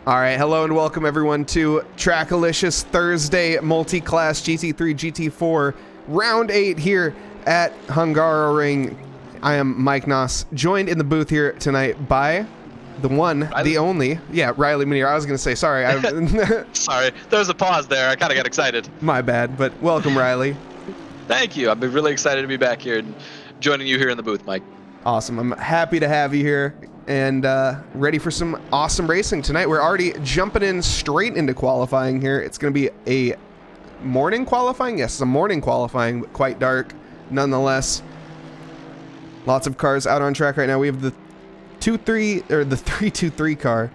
All right, hello and welcome everyone to Trackalicious Thursday Multi-Class GT3GT4 Round 8 here at Hungaroring. I am Mike Nause, joined in the booth here tonight by the one, the only, Riley Muneer. I was going to say, sorry. Sorry, there was a pause there. I kind of got excited. My bad, but welcome, Riley. Thank you. I've been really excited to be back here and joining you here in the booth, Mike. Awesome. I'm happy to have you here and ready for some awesome racing tonight. We're already jumping in straight into qualifying here. It's going to be a morning qualifying. Yes, it's a morning qualifying, but quite dark nonetheless. Lots of cars out on track right now. We have the 323 car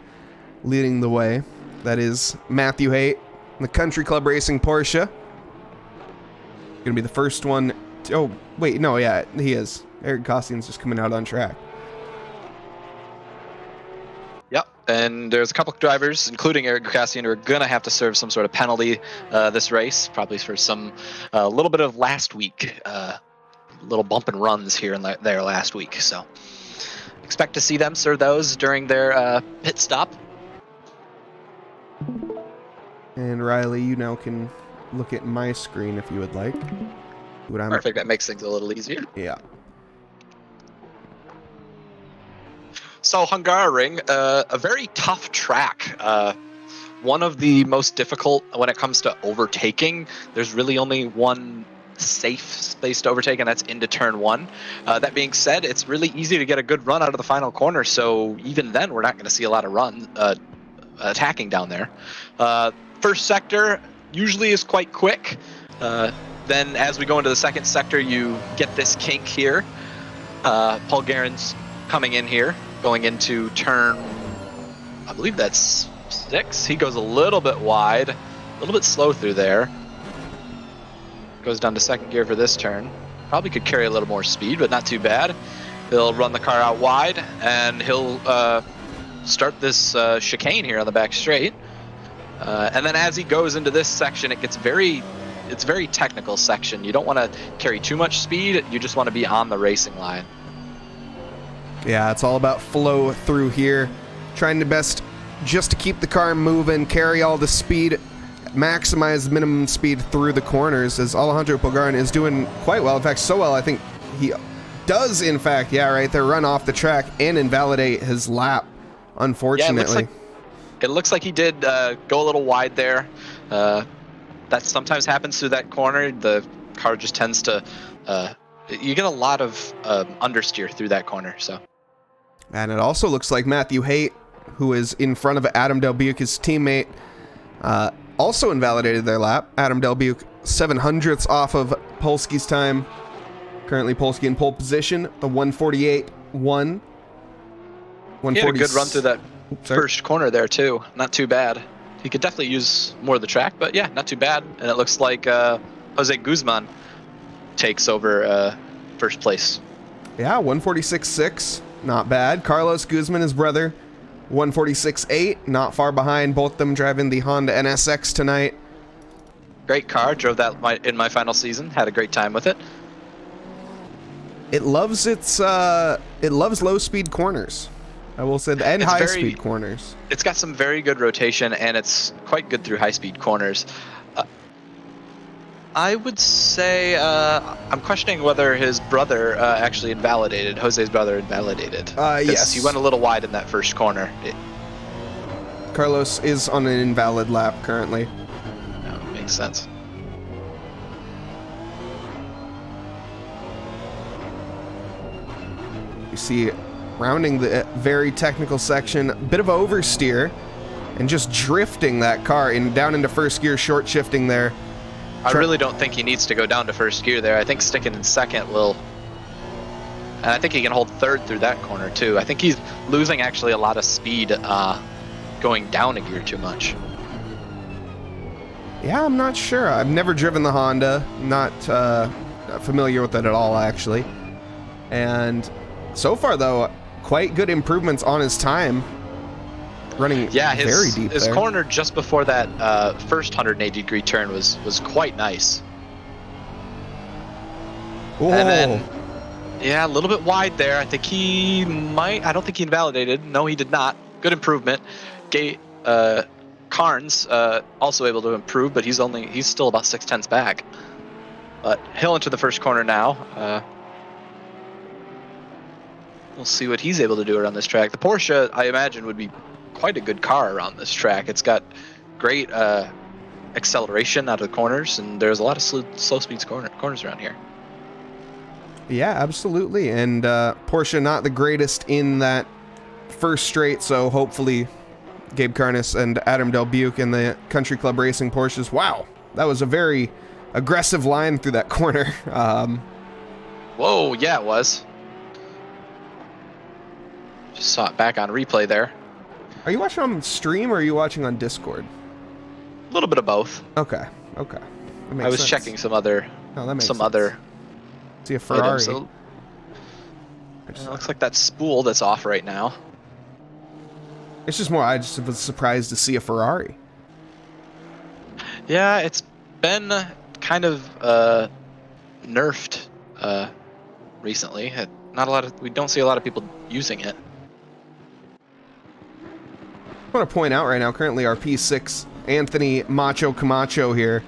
leading the way. That is Matthew Haight, the Country Club Racing Porsche. Gonna be the first one. Oh wait, no, yeah, he is. Eric Costian's just coming out on track. Yep, and there's a couple of drivers, including Eric Costian, who are gonna have to serve some sort of penalty this race, probably for some little bit of last week, little bump and runs here and there last week. So expect to see them serve those during their pit stop. And Riley, you now can look at my screen if you would like. Perfect, that makes things a little easier. Yeah. So Hungaroring, a very tough track. One of the most difficult when it comes to overtaking. There's really only one safe space to overtake, and that's into turn one. That being said, it's really easy to get a good run out of the final corner, so even then we're not going to see a lot of attacking down there. First sector usually is quite quick. Then as we go into the second sector, you get this kink here. Paul Guerin's coming in here, going into turn, I believe that's 6. He goes a little bit wide, a little bit slow through there. Goes down to second gear for this turn. Probably could carry a little more speed, but not too bad. He'll run the car out wide, and he'll start this chicane here on the back straight. And then as he goes into this section, it's a very technical section. You don't want to carry too much speed. You just want to be on the racing line. Yeah, it's all about flow through here. Trying the best just to keep the car moving, carry all the speed, maximize the minimum speed through the corners, as Alejandro Pulgarin is doing quite well. In fact, so well, I think he does, in fact, run off the track and invalidate his lap, unfortunately. Yeah, it looks like he did go a little wide there. That sometimes happens through that corner. The car just tends to, you get a lot of understeer through that corner. So. And it also looks like Matthew Haight, who is in front of Adam Delbuke, his teammate, also invalidated their lap. Adam Delbuke 700ths off of Polsky's time. Currently Polsky in pole position, the 148.1. He had a good run through that first corner there too. Not too bad. He could definitely use more of the track, but yeah, not too bad. And it looks like Jose Guzman takes over first place. Yeah, 146.6, not bad. Carlos Guzman, his brother, 146.8, not far behind. Both of them driving the Honda NSX tonight. Great car, drove that in my final season. Had a great time with it. It loves low speed corners, I will say, and high speed corners. It's got some very good rotation, and it's quite good through high speed corners. I would say I'm questioning whether his brother Jose's brother invalidated. Yes. He went a little wide in that first corner. Carlos is on an invalid lap currently. No, makes sense. You see, rounding the very technical section, a bit of oversteer, and just drifting that car down into first gear, short shifting there. I really don't think he needs to go down to first gear there. I think sticking in second will... And I think he can hold third through that corner, too. I think he's losing, actually, a lot of speed going down a gear too much. Yeah, I'm not sure. I've never driven the Honda. Not familiar with it at all, actually. And so far, though, quite good improvements on his time. Running very deep his there. Corner just before that first 180-degree turn was quite nice. Whoa. And then, a little bit wide there. I think he might. I don't think he invalidated. No, he did not. Good improvement. Carnes also able to improve, but he's still about 6/10 back. But he'll enter the first corner now. We'll see what he's able to do around this track. The Porsche, I imagine, would be quite a good car around this track. It's got great acceleration out of the corners, and there's a lot of slow speeds corners around here. Yeah, absolutely. And Porsche not the greatest in that first straight, so hopefully Gabe Carnes and Adam Del Buick in the Country Club Racing Porsches. Wow, that was a very aggressive line through that corner. Whoa, yeah, it was. Just saw it back on replay there. Are you watching on stream or are you watching on Discord? A little bit of both. Okay. I was checking some other. Oh, that makes sense. Other. See a Ferrari. Items, so it looks like that spool that's off right now. It's just more. I just was surprised to see a Ferrari. Yeah, it's been kind of nerfed recently. We don't see a lot of people using it. I want to point out right now, currently our P6 Anthony Macho Camacho here,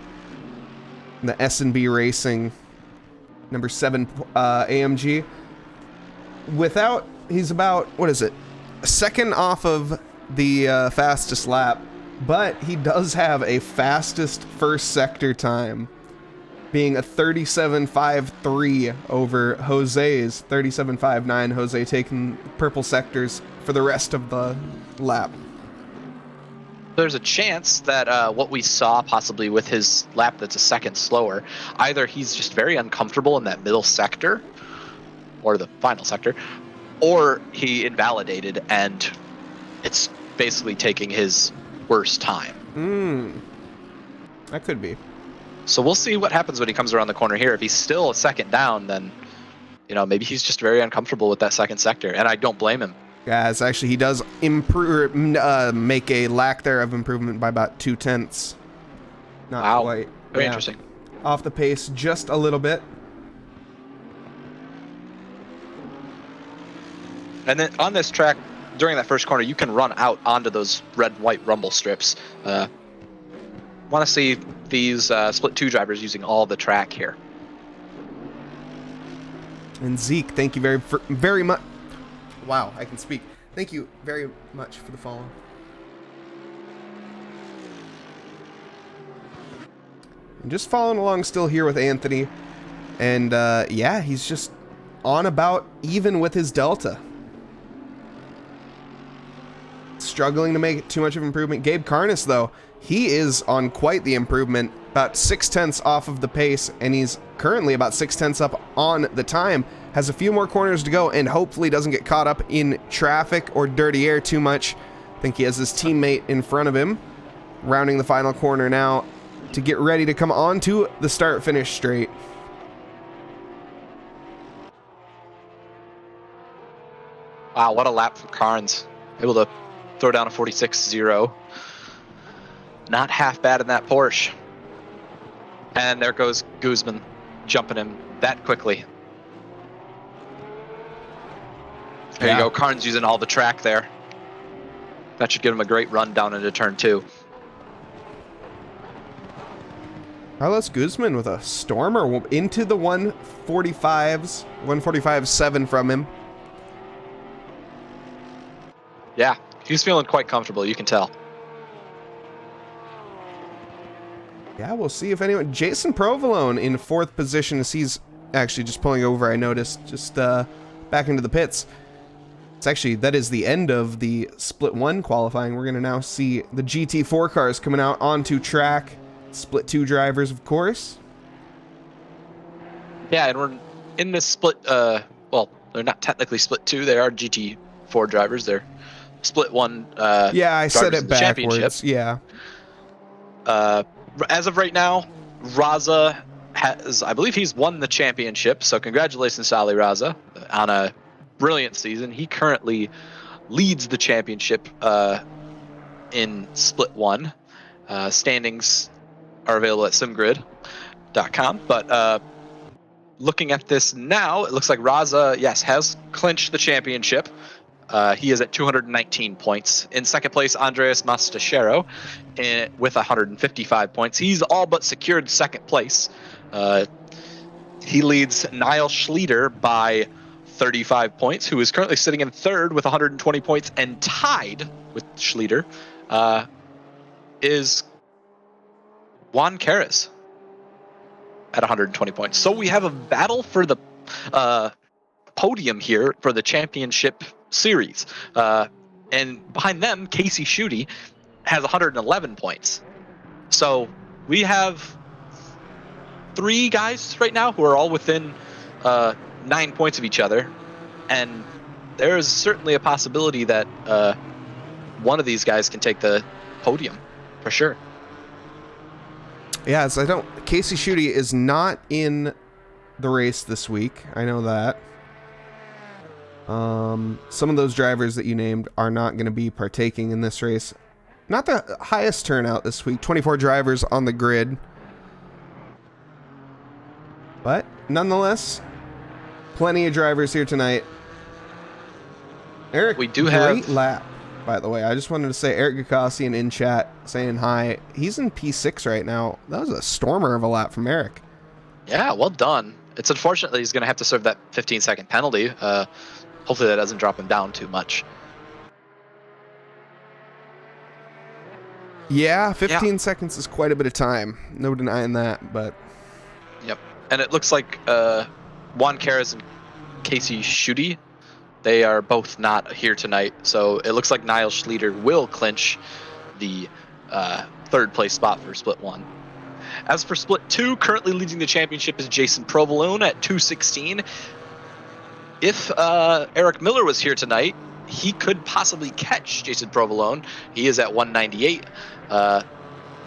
the S&B Racing number 7 AMG. He's about, what is it, a second off of the fastest lap, but he does have a fastest first sector time, being a 37.53 over Jose's 37.59. Jose taking purple sectors for the rest of the lap. There's a chance that what we saw possibly with his lap that's a second slower, either he's just very uncomfortable in that middle sector, or the final sector, or he invalidated and it's basically taking his worst time. That could be. So we'll see what happens when he comes around the corner here. If he's still a second down, then maybe he's just very uncomfortable with that second sector, and I don't blame him. Guys, actually, he does improve, make a lack there of improvement by about 0.2. Not quite. Very interesting. Off the pace just a little bit. And then on this track, during that first corner, you can run out onto those red and white rumble strips. Want to see these split 2 drivers using all the track here. And Zeke, thank you very much. Wow, I can speak. Thank you very much for the follow. And just following along still here with Anthony. And yeah, he's just on about even with his Delta. Struggling to make too much of an improvement. Gabe Carnes, though, he is on quite the improvement. About 0.6 off of the pace, and he's currently about 0.6 up on the time. Has a few more corners to go, and hopefully doesn't get caught up in traffic or dirty air too much. I think he has his teammate in front of him, rounding the final corner now to get ready to come on to the start-finish straight. Wow, what a lap from Carnes. Able to throw down a 46.0. Not half bad in that Porsche. And there goes Guzman, jumping him that quickly. There you go, Carnes using all the track there. That should give him a great run down into turn 2. Carlos Guzman with a stormer into the 145s, 145.7 from him. Yeah, he's feeling quite comfortable, you can tell. Yeah, we'll see if anyone... Jason Provolone in 4th position as he's actually just pulling over, I noticed, just back into the pits. It's actually, that is the end of the Split 1 qualifying. We're going to now see the GT4 cars coming out onto track. Split 2 drivers, of course. Yeah, and we're in this split, well, they're not technically Split 2. They are GT4 drivers. They're Split 1 yeah, I said it backwards. championship. Yeah. As of right now, Raza has, I believe he's won the championship, so congratulations to Ali Raza on a brilliant season. He currently leads the championship in Split 1. Standings are available at simgrid.com, but looking at this now, it looks like Raza, yes, has clinched the championship He is at 219 points. In second place, Andreas Mastachero with 155 points. He's all but secured second place. He leads Niall Schlieder by 35 points, who is currently sitting in third with 120 points, and tied with Schlieder is Juan Carres at 120 points. So we have a battle for the podium here for the championship series. And behind them, Casey Schutte has 111 points. So we have 3 guys right now who are all within 9 points of each other. And there is certainly a possibility that one of these guys can take the podium for sure. Yeah, so Casey Schutte is not in the race this week. I know that. Some of those drivers that you named are not going to be partaking in this race. Not the highest turnout this week. 24 drivers on the grid. But nonetheless, plenty of drivers here tonight. Eric, we do great lap, by the way. I just wanted to say, Eric Gakosian in chat saying hi. He's in P6 right now. That was a stormer of a lap from Eric. Yeah, well done. It's unfortunate that he's going to have to serve that 15-second penalty. Hopefully that doesn't drop him down too much. Yeah, 15 seconds is quite a bit of time. No denying that, but... Yep. And it looks like Juan Carres and Casey Schutte, they are both not here tonight. So it looks like Niall Schlieder will clinch the third place spot for Split 1. As for Split 2, currently leading the championship is Jason Provolone at 216. If Eric Miller was here tonight, he could possibly catch Jason Provolone. He is at 198.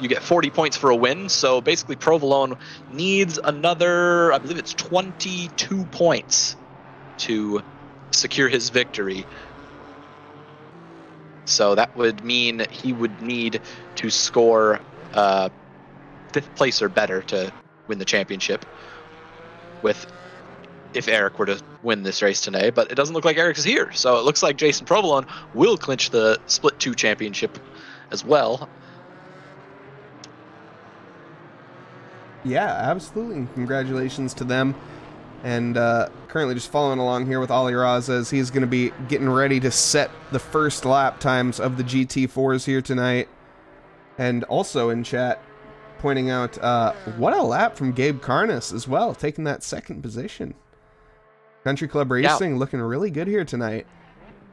You get 40 points for a win, so basically Provolone needs another, I believe it's 22 points to secure his victory. So that would mean he would need to score 5th place or better to win the championship if Eric were to win this race today, but it doesn't look like Eric is here. So it looks like Jason Provolone will clinch the Split 2 championship as well. Yeah, absolutely. Congratulations to them. And currently just following along here with Ali Raza as he's going to be getting ready to set the first lap times of the GT4s here tonight. And also in chat, pointing out what a lap from Gabe Carness as well, taking that second position. Country Club Racing looking really good here tonight.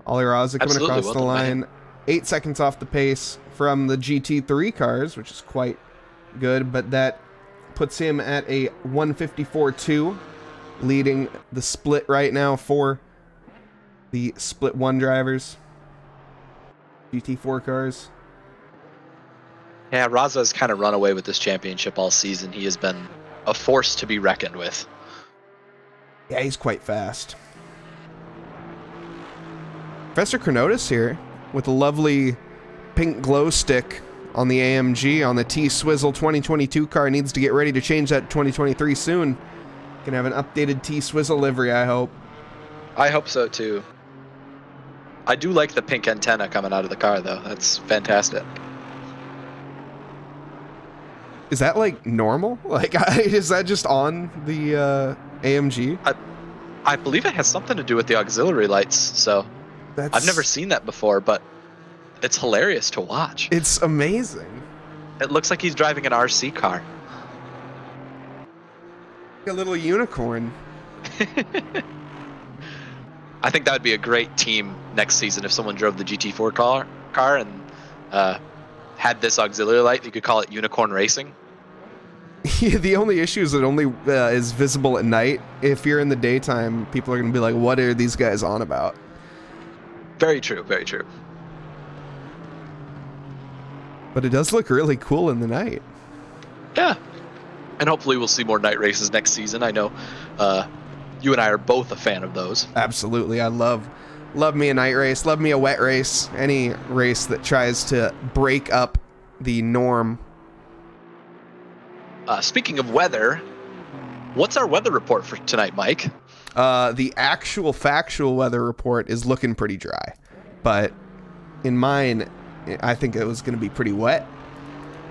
Ali Raza coming across the line. 8 seconds off the pace from the GT3 cars, which is quite good, but that puts him at a 154.2, leading the split right now for the Split 1 drivers. GT4 cars. Yeah, Raza has kind of run away with this championship all season. He has been a force to be reckoned with. Yeah, he's quite fast. Professor Chronotis here with a lovely pink glow stick on the AMG on the T-Swizzle 2022 car. Needs to get ready to change that 2023 soon. Can have an updated T-Swizzle livery, I hope. I hope so too. I do like the pink antenna coming out of the car though. That's fantastic. Is that like normal? Like, is that just on the AMG? I believe it has something to do with the auxiliary lights. So I've never seen that before, but it's hilarious to watch. It's amazing. It looks like he's driving an RC car. A little unicorn. I think that would be a great team next season if someone drove the GT4 car and had this auxiliary light. You could call it Unicorn Racing. The only issue is it only is visible at night. If you're in the daytime, people are going to be like, what are these guys on about? Very true, very true. But it does look really cool in the night. Yeah. And hopefully we'll see more night races next season. I know you and I are both a fan of those. Absolutely. I love me a night race. Love me a wet race. Any race that tries to break up the norm. Speaking of weather, what's our weather report for tonight, Mike? The actual factual weather report is looking pretty dry. but in mine, I think it was going to be pretty wet.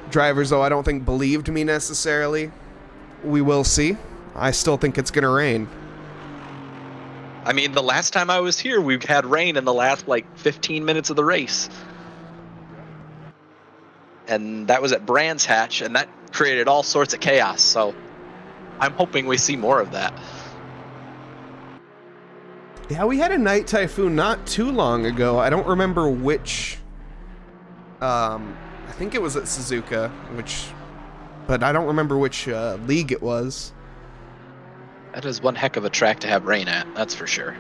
Drivers, though, I don't think believed me necessarily. We will see. I still think it's going to rain. I mean, the last time I was here, we've had rain in the last, like, 15 minutes of the race. And that was at Brands Hatch, and that created all sorts of chaos, so I'm hoping we see more of that. Yeah, we had a night typhoon not too long ago. I don't remember which... I think it was at Suzuka, but I don't remember which league it was. That is one heck of a track to have rain at, that's for sure.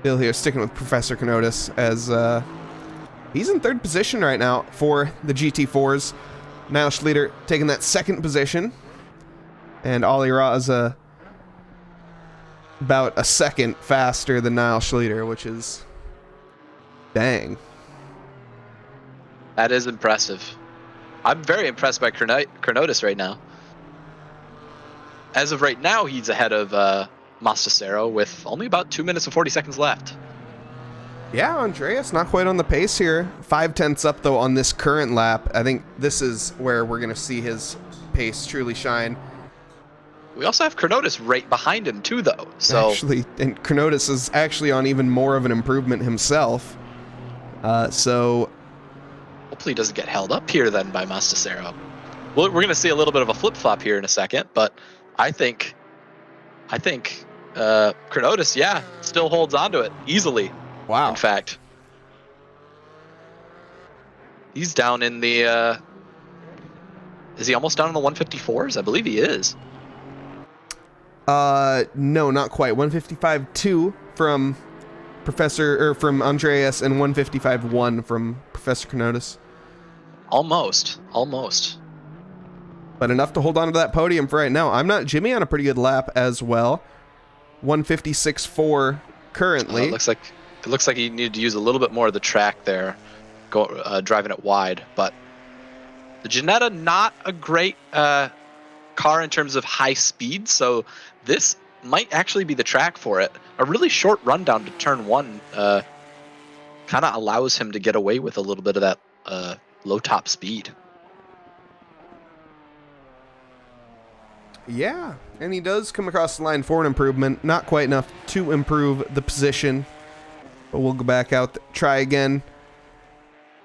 Bill here sticking with Professor Kenotis as he's in third position right now for the GT4s. Nause leader taking that second position. And Ollie Raza about a second faster than Nause leader, which is dang. That is impressive. I'm very impressed by Kenotis right now. As of right now, he's ahead of Mostasero with only about 2 minutes and 40 seconds left. Yeah, Andreas not quite on the pace here. 5/10 up though on this current lap. I think this is where we're going to see his pace truly shine. We also have Kenotis right behind him too, though. So actually, and Kenotis is actually on even more of an improvement himself. So hopefully he doesn't get held up here then by Mostasero. Well, we're going to see a little bit of a flip-flop here in a second, but I think Kenotis, yeah, still holds on to it easily. Wow. In fact, he's down in the. Is he almost down in the 154s? I believe he is. No, not quite. 155.2 from from Andreas and 155.1 from Professor Kenotis. Almost. But enough to hold on to that podium for right now. I'm not Jimmy on a pretty good lap as well. 156.4 currently. It looks like he needed to use a little bit more of the track there, driving it wide. But the Ginetta, not a great car in terms of high speed, so this might actually be the track for it. A really short rundown to turn one kind of allows him to get away with a little bit of that low top speed. Yeah, and he does come across the line for an improvement. Not quite enough to improve the position. But we'll go back out, try again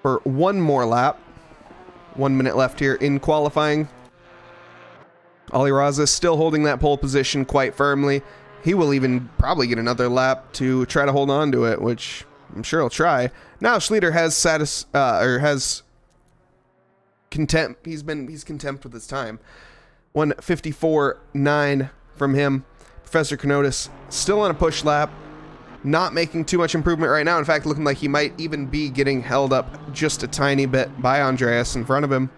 for one more lap. 1 minute left here in qualifying. Ollie Raza still holding that pole position quite firmly. He will even probably get another lap to try to hold on to it, which I'm sure he'll try. Now Schleter has contempt. He's content with his time. 154.9 from him. Professor Kenotis still on a push lap. Not making too much improvement right now. In fact, looking like he might even be getting held up just a tiny bit by Andreas in front of him.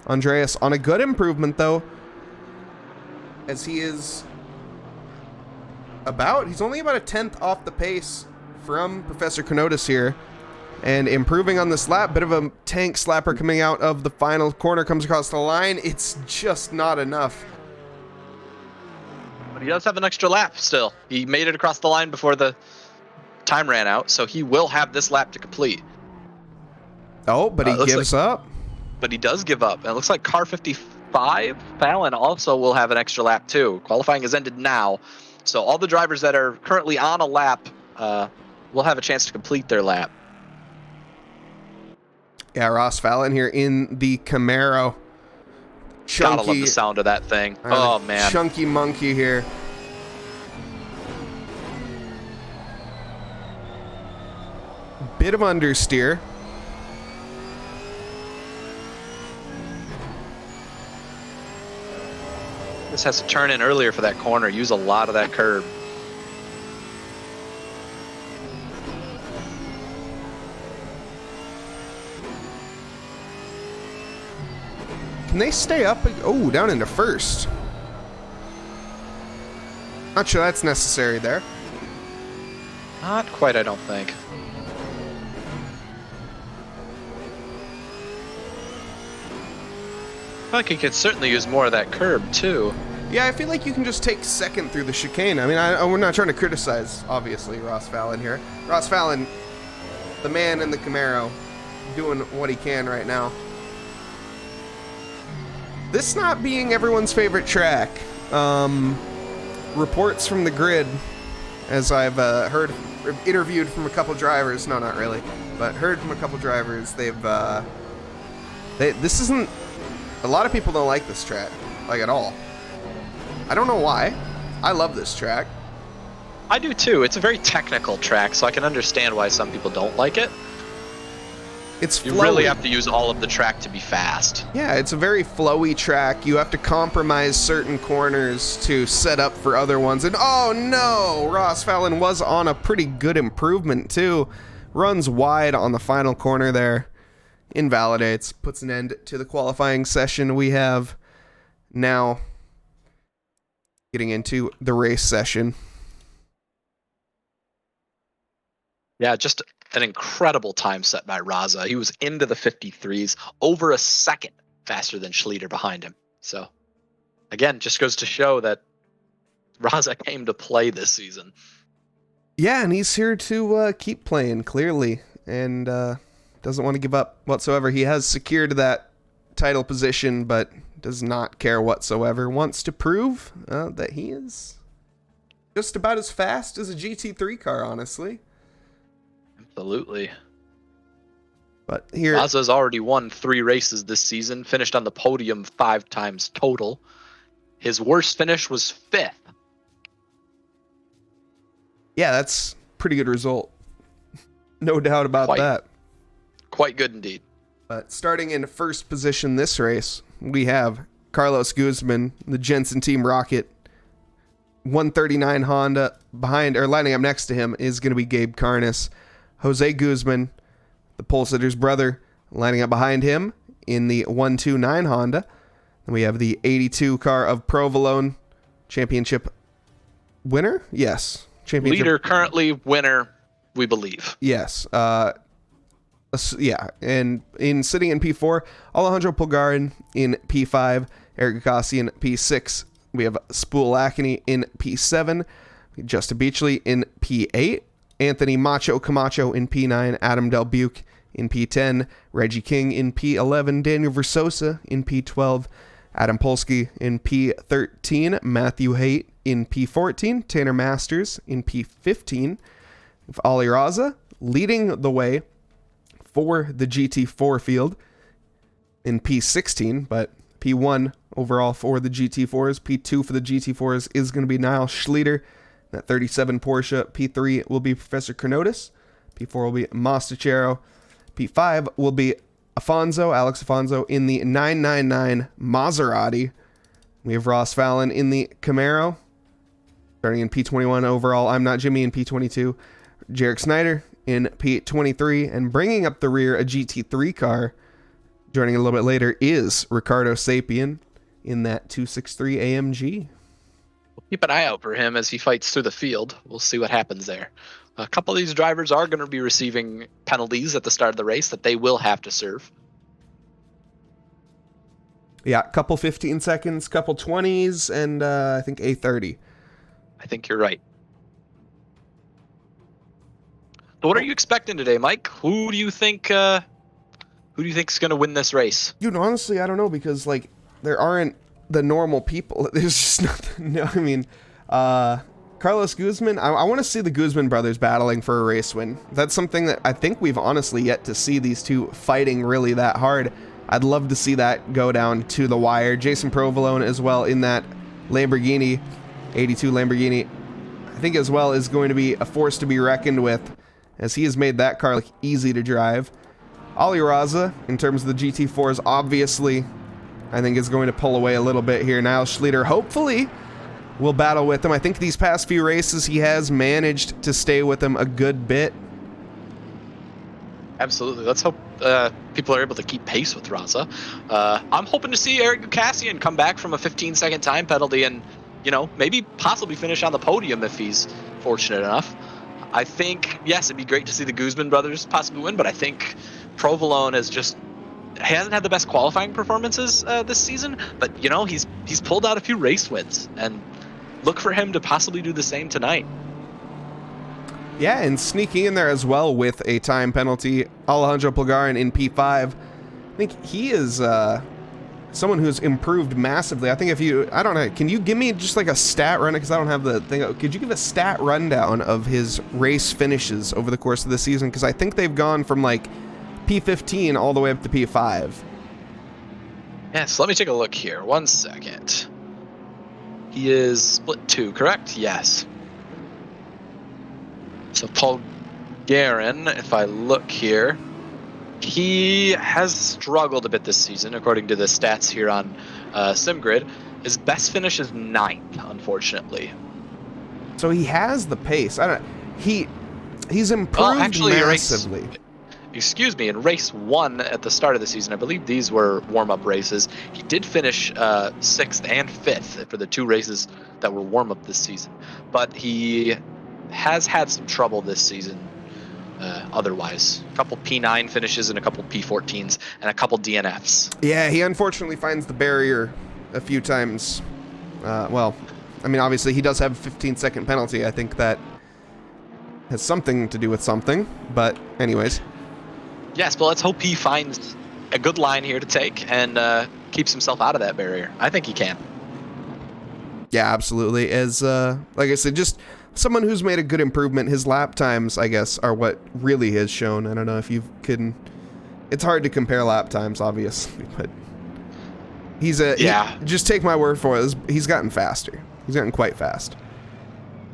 Andreas on a good improvement, though, as he is he's only about a 10th off the pace from Professor Kenotis here. And improving on this lap. Bit of a tank slapper coming out of the final corner. Comes across the line. It's just not enough. But he does have an extra lap still. He made it across the line before the time ran out, so he will have this lap to complete. Oh, but he gives up. But he does give up. And it looks like car 55, Fallon, also will have an extra lap too. Qualifying has ended now. So all the drivers that are currently on a lap will have a chance to complete their lap. Yeah, Ross Fallon here in the Camaro. Chunky, gotta love the sound of that thing. Oh, man. Chunky monkey here. Bit of understeer. This has to turn in earlier for that corner. Use a lot of that curb. Can they stay up? Oh, down into first. Not sure that's necessary there. Not quite, I don't think. I think he could certainly use more of that curb, too. Yeah, I feel like you can just take second through the chicane. I mean, we're not trying to criticize, obviously, Ross Fallon here. Ross Fallon, the man in the Camaro, doing what he can right now. This not being everyone's favorite track. Reports from the grid, as I've heard, interviewed from a couple drivers. No, not really, but heard from a couple drivers. This isn't. A lot of people don't like this track, like at all. I don't know why. I love this track. I do too. It's a very technical track, so I can understand why some people don't like it. It's flowy. You really have to use all of the track to be fast. Yeah, it's a very flowy track. You have to compromise certain corners to set up for other ones. And oh no, Ross Fallon was on a pretty good improvement too. Runs wide on the final corner there. Invalidates, puts an end to the qualifying session. We have now getting into the race session. Yeah, just an incredible time set by Raza. He was into the 53s, over a second faster than Schlieder behind him. So, again, just goes to show that Raza came to play this season. Yeah, and he's here to keep playing, clearly, and doesn't want to give up whatsoever. He has secured that title position, but does not care whatsoever. Wants to prove that he is just about as fast as a GT3 car, honestly. Absolutely. But here, Raza's already won 3 races this season, finished on the podium 5 times total. His worst finish was 5th. Yeah, that's pretty good result. No doubt about that. Quite good indeed. But starting in first position this race, we have Carlos Guzman, the Jensen Team Rocket. 139 Honda. Behind, or lining up next to him, is going to be Gabe Carnes. Jose Guzman, the pole sitter's brother, lining up behind him in the 129 Honda. Then we have the 82 car of Provolone, championship winner? Yes. Championship Leader, currently winner, we believe. Yes. Yeah, and sitting in P4, Alejandro Pulgarin in P5, Eric Gossi in P6. We have Spool Lackney in P7, Justin Beachley in P8, Anthony Macho Camacho in P9, Adam Del Buque in P10, Reggie King in P11, Daniel Versosa in P12, Adam Polsky in P13, Matthew Haight in P14, Tanner Masters in P15, Ali Raza leading the way for the GT4 field in P16, but P1 overall for the GT4s. P2 for the GT4s is going to be Niall Schlieder, that 37 Porsche. P3 will be Professor Carnotis. P4 will be Mostachero. P5 will be Alex Afonso in the 999 Maserati. We have Ross Fallon in the Camaro. Starting in P21 overall, I'm Not Jimmy in P22. Jarek Snyder in P23, and bringing up the rear, a GT3 car, joining a little bit later, is Ricardo Sapien in that 263 AMG. We'll keep an eye out for him as he fights through the field. We'll see what happens there. A couple of these drivers are going to be receiving penalties at the start of the race that they will have to serve. Yeah, couple 15 seconds, couple 20s, and I think a 30. I think you're right. So what are you expecting today, Mike? Who do you think is going to win this race? Dude, honestly, I don't know, because like there aren't the normal people. There's just nothing. No, I mean, Carlos Guzman. I want to see the Guzman brothers battling for a race win. That's something that I think we've honestly yet to see these two fighting really that hard. I'd love to see that go down to the wire. Jason Provolone as well in that Lamborghini, 82 Lamborghini, I think as well is going to be a force to be reckoned with, as he has made that car look easy to drive. Ali Raza, in terms of the GT4s, obviously, I think is going to pull away a little bit here. Niall Schlieder, hopefully, will battle with him. I think these past few races, he has managed to stay with him a good bit. Absolutely. Let's hope people are able to keep pace with Raza. I'm hoping to see Eric Gukasian come back from a 15-second time penalty and, maybe possibly finish on the podium if he's fortunate enough. I think, yes, it'd be great to see the Guzman brothers possibly win, but I think Provolone has just hasn't had the best qualifying performances this season, but you know, he's pulled out a few race wins, and look for him to possibly do the same tonight. Yeah, and sneaking in there as well with a time penalty, Alejandro Plagarin in P5. I think he is someone who's improved massively. I think if you, I don't know, can you give me just like a stat run? Because I don't have the thing. Could you give a stat rundown of his race finishes over the course of the season? Because I think they've gone from like P15 all the way up to P5. Yes, let me take a look here. 1 second. He is split 2, correct? Yes. So Paul Guerin, if I look here, he has struggled a bit this season, according to the stats here on SimGrid. His best finish is 9th, unfortunately. So he has the pace. I don't. He's improved massively. Excuse me, in race 1 at the start of the season, I believe these were warm-up races, he did finish 6th and 5th for the 2 races that were warm-up this season. But he has had some trouble this season otherwise. A couple P9 finishes and a couple P14s and a couple DNFs. Yeah, he unfortunately finds the barrier a few times. Well, I mean, obviously he does have a 15-second penalty. I think that has something to do with something. But anyways. Yes, but let's hope he finds a good line here to take and keeps himself out of that barrier. I think he can. Yeah, absolutely. As like I said, just someone who's made a good improvement. His lap times, I guess, are what really has shown. I don't know if you can. It's hard to compare lap times, obviously, but he's just take my word for it. He's gotten faster. He's gotten quite fast.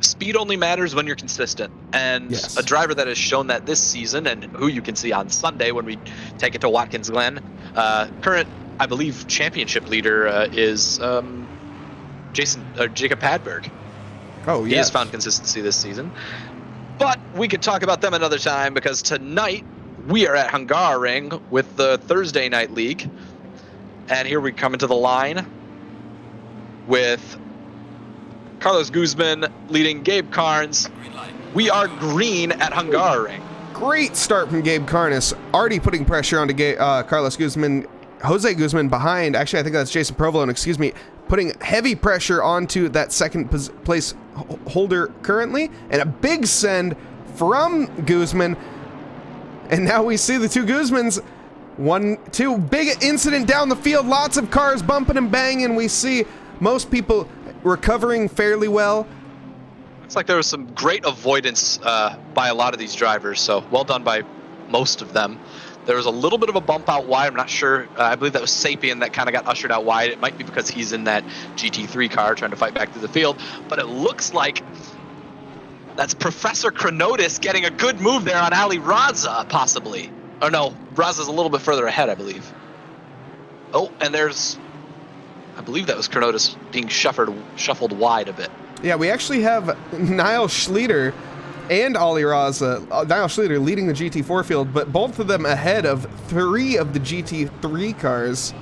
Speed only matters when you're consistent, and yes. A driver that has shown that this season, and who you can see on Sunday when we take it to Watkins Glen, current, I believe, championship leader is Jacob Padberg. Oh, yeah. He has found consistency this season. But we could talk about them another time, because tonight we are at Hungaroring with the Thursday Night League, and here we come into the line with Carlos Guzman leading Gabe Carnes. We are green at Hungaroring. Great start from Gabe Carnes. Already putting pressure onto Carlos Guzman. Jose Guzman behind. Actually, I think that's Jason Provolone, excuse me. Putting heavy pressure onto that second place holder currently. And a big send from Guzman. And now we see the two Guzmans. 1, 2, big incident down the field. Lots of cars bumping and banging. We see most people recovering fairly well. Looks like there was some great avoidance by a lot of these drivers, so well done by most of them. There was a little bit of a bump out wide. I'm not sure. I believe that was Sapien that kind of got ushered out wide. It might be because he's in that GT3 car trying to fight back through the field, but it looks like that's Professor Chronotis getting a good move there on Ali Raza, possibly. Or no, Raza's a little bit further ahead, I believe. Oh, and there's, I believe that was Chronotis being shuffled wide a bit. Yeah, we actually have Niall Schlieder and Ali Raza. Niall Schlieder leading the GT4 field, but both of them ahead of 3 of the GT3 cars.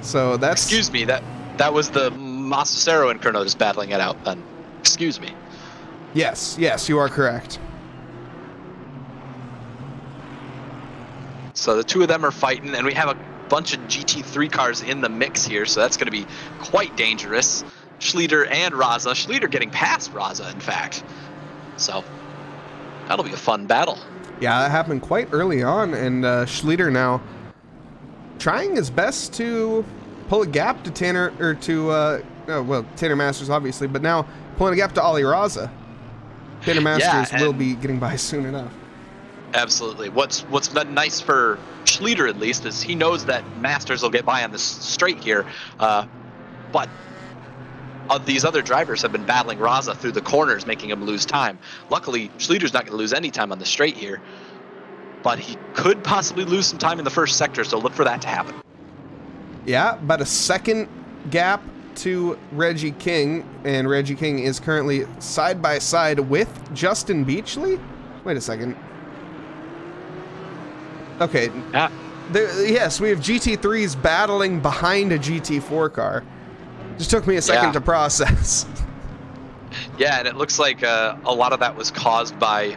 So that's... Excuse me, that was the Massacero and Chronotis battling it out then. Excuse me. Yes, you are correct. So the two of them are fighting, and we have a bunch of GT3 cars in the mix here, so that's going to be quite dangerous. Schlieder and Raza. Schlieder getting past Raza, in fact. So that'll be a fun battle. Yeah, that happened quite early on, and Schlieder now trying his best to pull a gap to Tanner, or to, Tanner Masters, obviously, but now pulling a gap to Ali Raza. Tanner Masters will be getting by soon enough. Absolutely. What's been nice for Schlieder, at least, is he knows that Masters will get by on this straight here, but these other drivers have been battling Raza through the corners, making him lose time. Luckily, Schlieder's not going to lose any time on the straight here, but he could possibly lose some time in the first sector, so look for that to happen. Yeah, about a second gap to Reggie King, and Reggie King is currently side by side with Justin Beachley. Wait a second. Okay. Yeah. Yes, we have GT3s battling behind a GT4 car. Just took me a second to process. Yeah, and it looks like a lot of that was caused by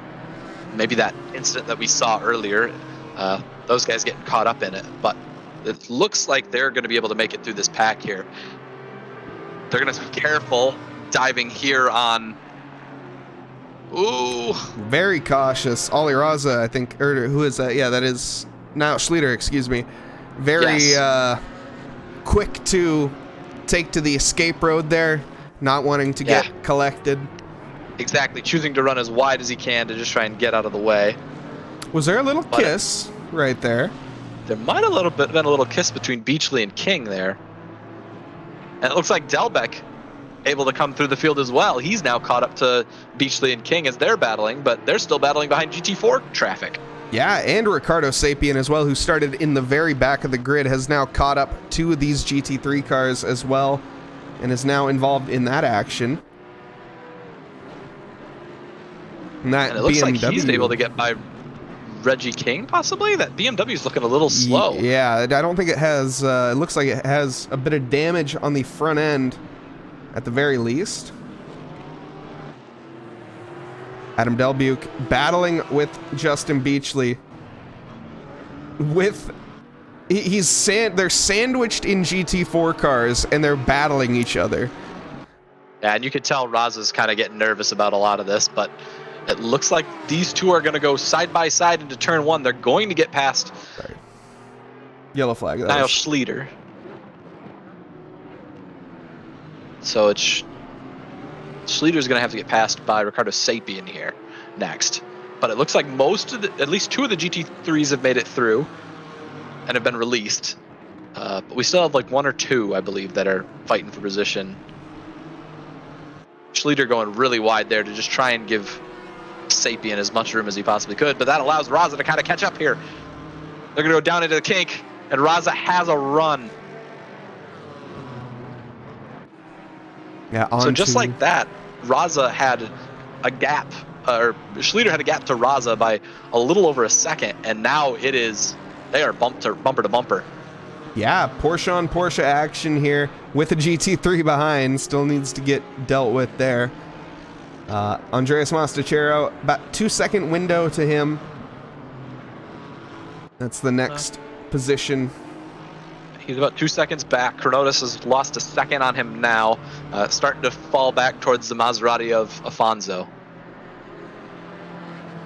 maybe that incident that we saw earlier. Those guys getting caught up in it, but it looks like they're going to be able to make it through this pack here. They're going to be careful diving here on. Ooh. Very cautious. Ollie Raza, I think, or who is that? Yeah, that is now Schlieder, excuse me. Very quick to take to the escape road there, not wanting to get collected. Exactly, choosing to run as wide as he can to just try and get out of the way. Was there a little kiss right there? There might have been a little kiss between Beachley and King there. And it looks like Delbeck able to come through the field as well. He's now caught up to Beachley and King as they're battling, but they're still battling behind GT4 traffic. Yeah, and Ricardo Sapien as well, who started in the very back of the grid, has now caught up to these GT3 cars as well, and is now involved in that action. And it looks like he's able to get by Reggie King, possibly? That BMW's looking a little slow. Yeah, I don't think it has... it looks like it has a bit of damage on the front end, at the very least. Adam Delbuke battling with Justin Beachley. They're sandwiched in GT4 cars, and they're battling each other. Yeah, and you can tell Raza's kind of getting nervous about a lot of this, but it looks like these two are going to go side by side into turn one. They're going to get past yellow flag. Niall Schlieder. So it's Schlieder's going to have to get passed by Ricardo Sapien here next. But it looks like at least two of the GT3s have made it through and have been released. But we still have like one or two, I believe, that are fighting for position. Schlieder going really wide there to just try and give Sapien as much room as he possibly could, but that allows Raza to kind of catch up here. They're going to go down into the kink, and Raza has a run. Yeah, so just like that, Raza had a gap, or Schlieder had a gap to Raza by a little over a second, and now they are bumper to bumper. Yeah, Porsche on Porsche action here with a GT3 behind. Still needs to get dealt with there. Andreas Mastachero, about 2-second window to him. That's the next position. He's about 2 seconds back. Chronotis has lost a second on him now, starting to fall back towards the Maserati of Afonso.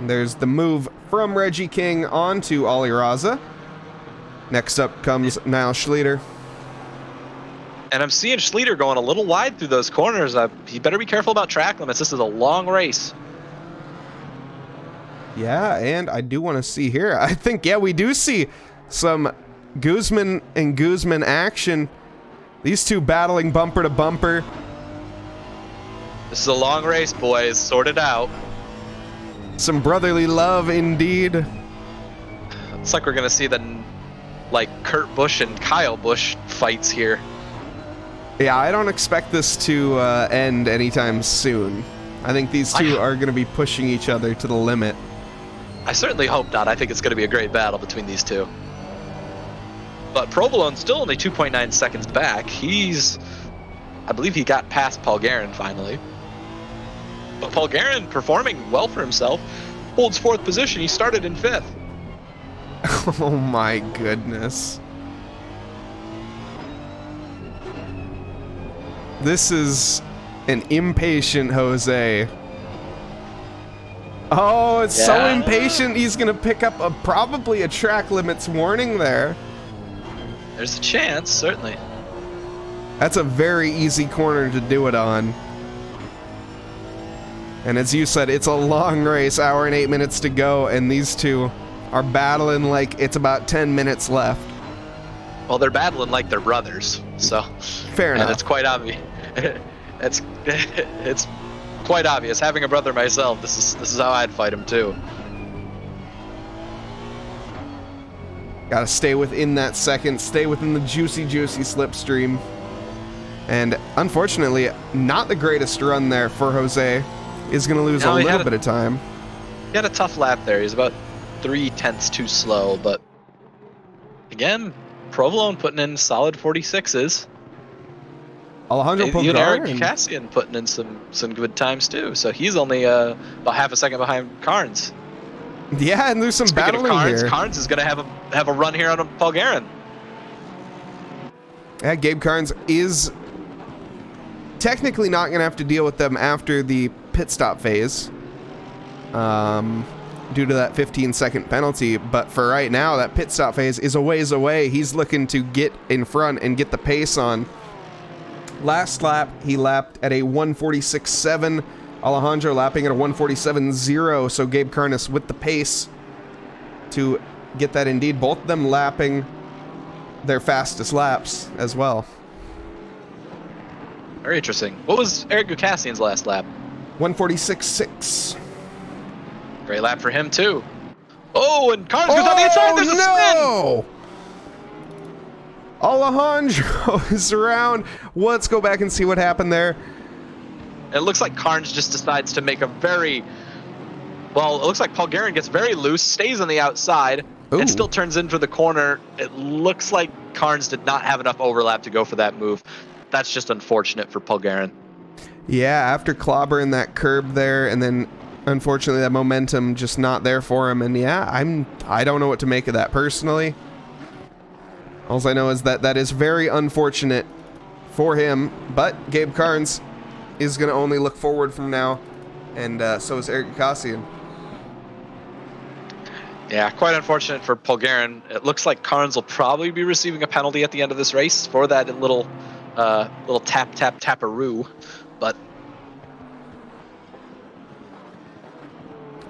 There's the move from Reggie King onto Ollie Raza. Next up comes Niall Schlieder. And I'm seeing Schlieder going a little wide through those corners. He better be careful about track limits. This is a long race. Yeah, and I do want to see here. I think, we do see some Guzman and Guzman action. These two battling bumper to bumper. This is a long race, boys. Sort it out. Some brotherly love indeed. It's like we're going to see the Kurt Busch and Kyle Busch fights here. Yeah, I don't expect this to end anytime soon. I think these two are going to be pushing each other to the limit. I certainly hope not. I think it's going to be a great battle between these two. But Provolone's still only 2.9 seconds back. I believe he got past Paul Guerin finally. But Paul Guerin performing well for himself. Holds 4th position. He started in 5th. Oh my goodness. This is an impatient Jose. Oh, it's so impatient. He's going to pick up probably a track limits warning there. There's a chance, certainly. That's a very easy corner to do it on. And as you said, it's a long race, hour and 8 minutes to go, and these two are battling like it's about 10 minutes left. Well, they're battling like they're brothers, so fair enough. And it's quite obvious. It's quite obvious. Having a brother myself, this is how I'd fight him too. Gotta stay within that second, stay within the juicy slipstream. And unfortunately, not the greatest run there for Jose. Is gonna lose a little bit of time. He had a tough lap there. He's about 0.3 too slow, but again, Provolone putting in solid 46s. Alejandro Pogar even Eric Cassian putting in some good times too. So he's only about half a second behind Carnes. Yeah, and there's some battling here. Carnes is going to have a run here on Paul Guerin. Yeah, Gabe Carnes is technically not going to have to deal with them after the pit stop phase due to that 15-second penalty. But for right now, that pit stop phase is a ways away. He's looking to get in front and get the pace on. Last lap, he lapped at a 146.7. Alejandro lapping at a 147.0. So Gabe Carnes with the pace to get that indeed. Both of them lapping their fastest laps as well. Very interesting. What was Eric Gukassian's last lap? 146.6. Great lap for him, too. Oh, and Carnes goes on the inside. There's a spin. Alejandro is around. Let's go back and see what happened there. It looks like Carnes just decides to make a very... Well, it looks like Paul Guerin gets very loose, stays on the outside, and still turns in for the corner. It looks like Carnes did not have enough overlap to go for that move. That's just unfortunate for Paul Guerin. Yeah, after clobbering that curb there, and then unfortunately that momentum just not there for him. And yeah, I don't know what to make of that personally. All I know is that that is very unfortunate for him, but Gabe Carnes is going to only look forward from now, and so is Eric Gukassian. Yeah, quite unfortunate for Paul Guerin. It looks like Carnes will probably be receiving a penalty at the end of this race for that little tap-tap-taparoo, but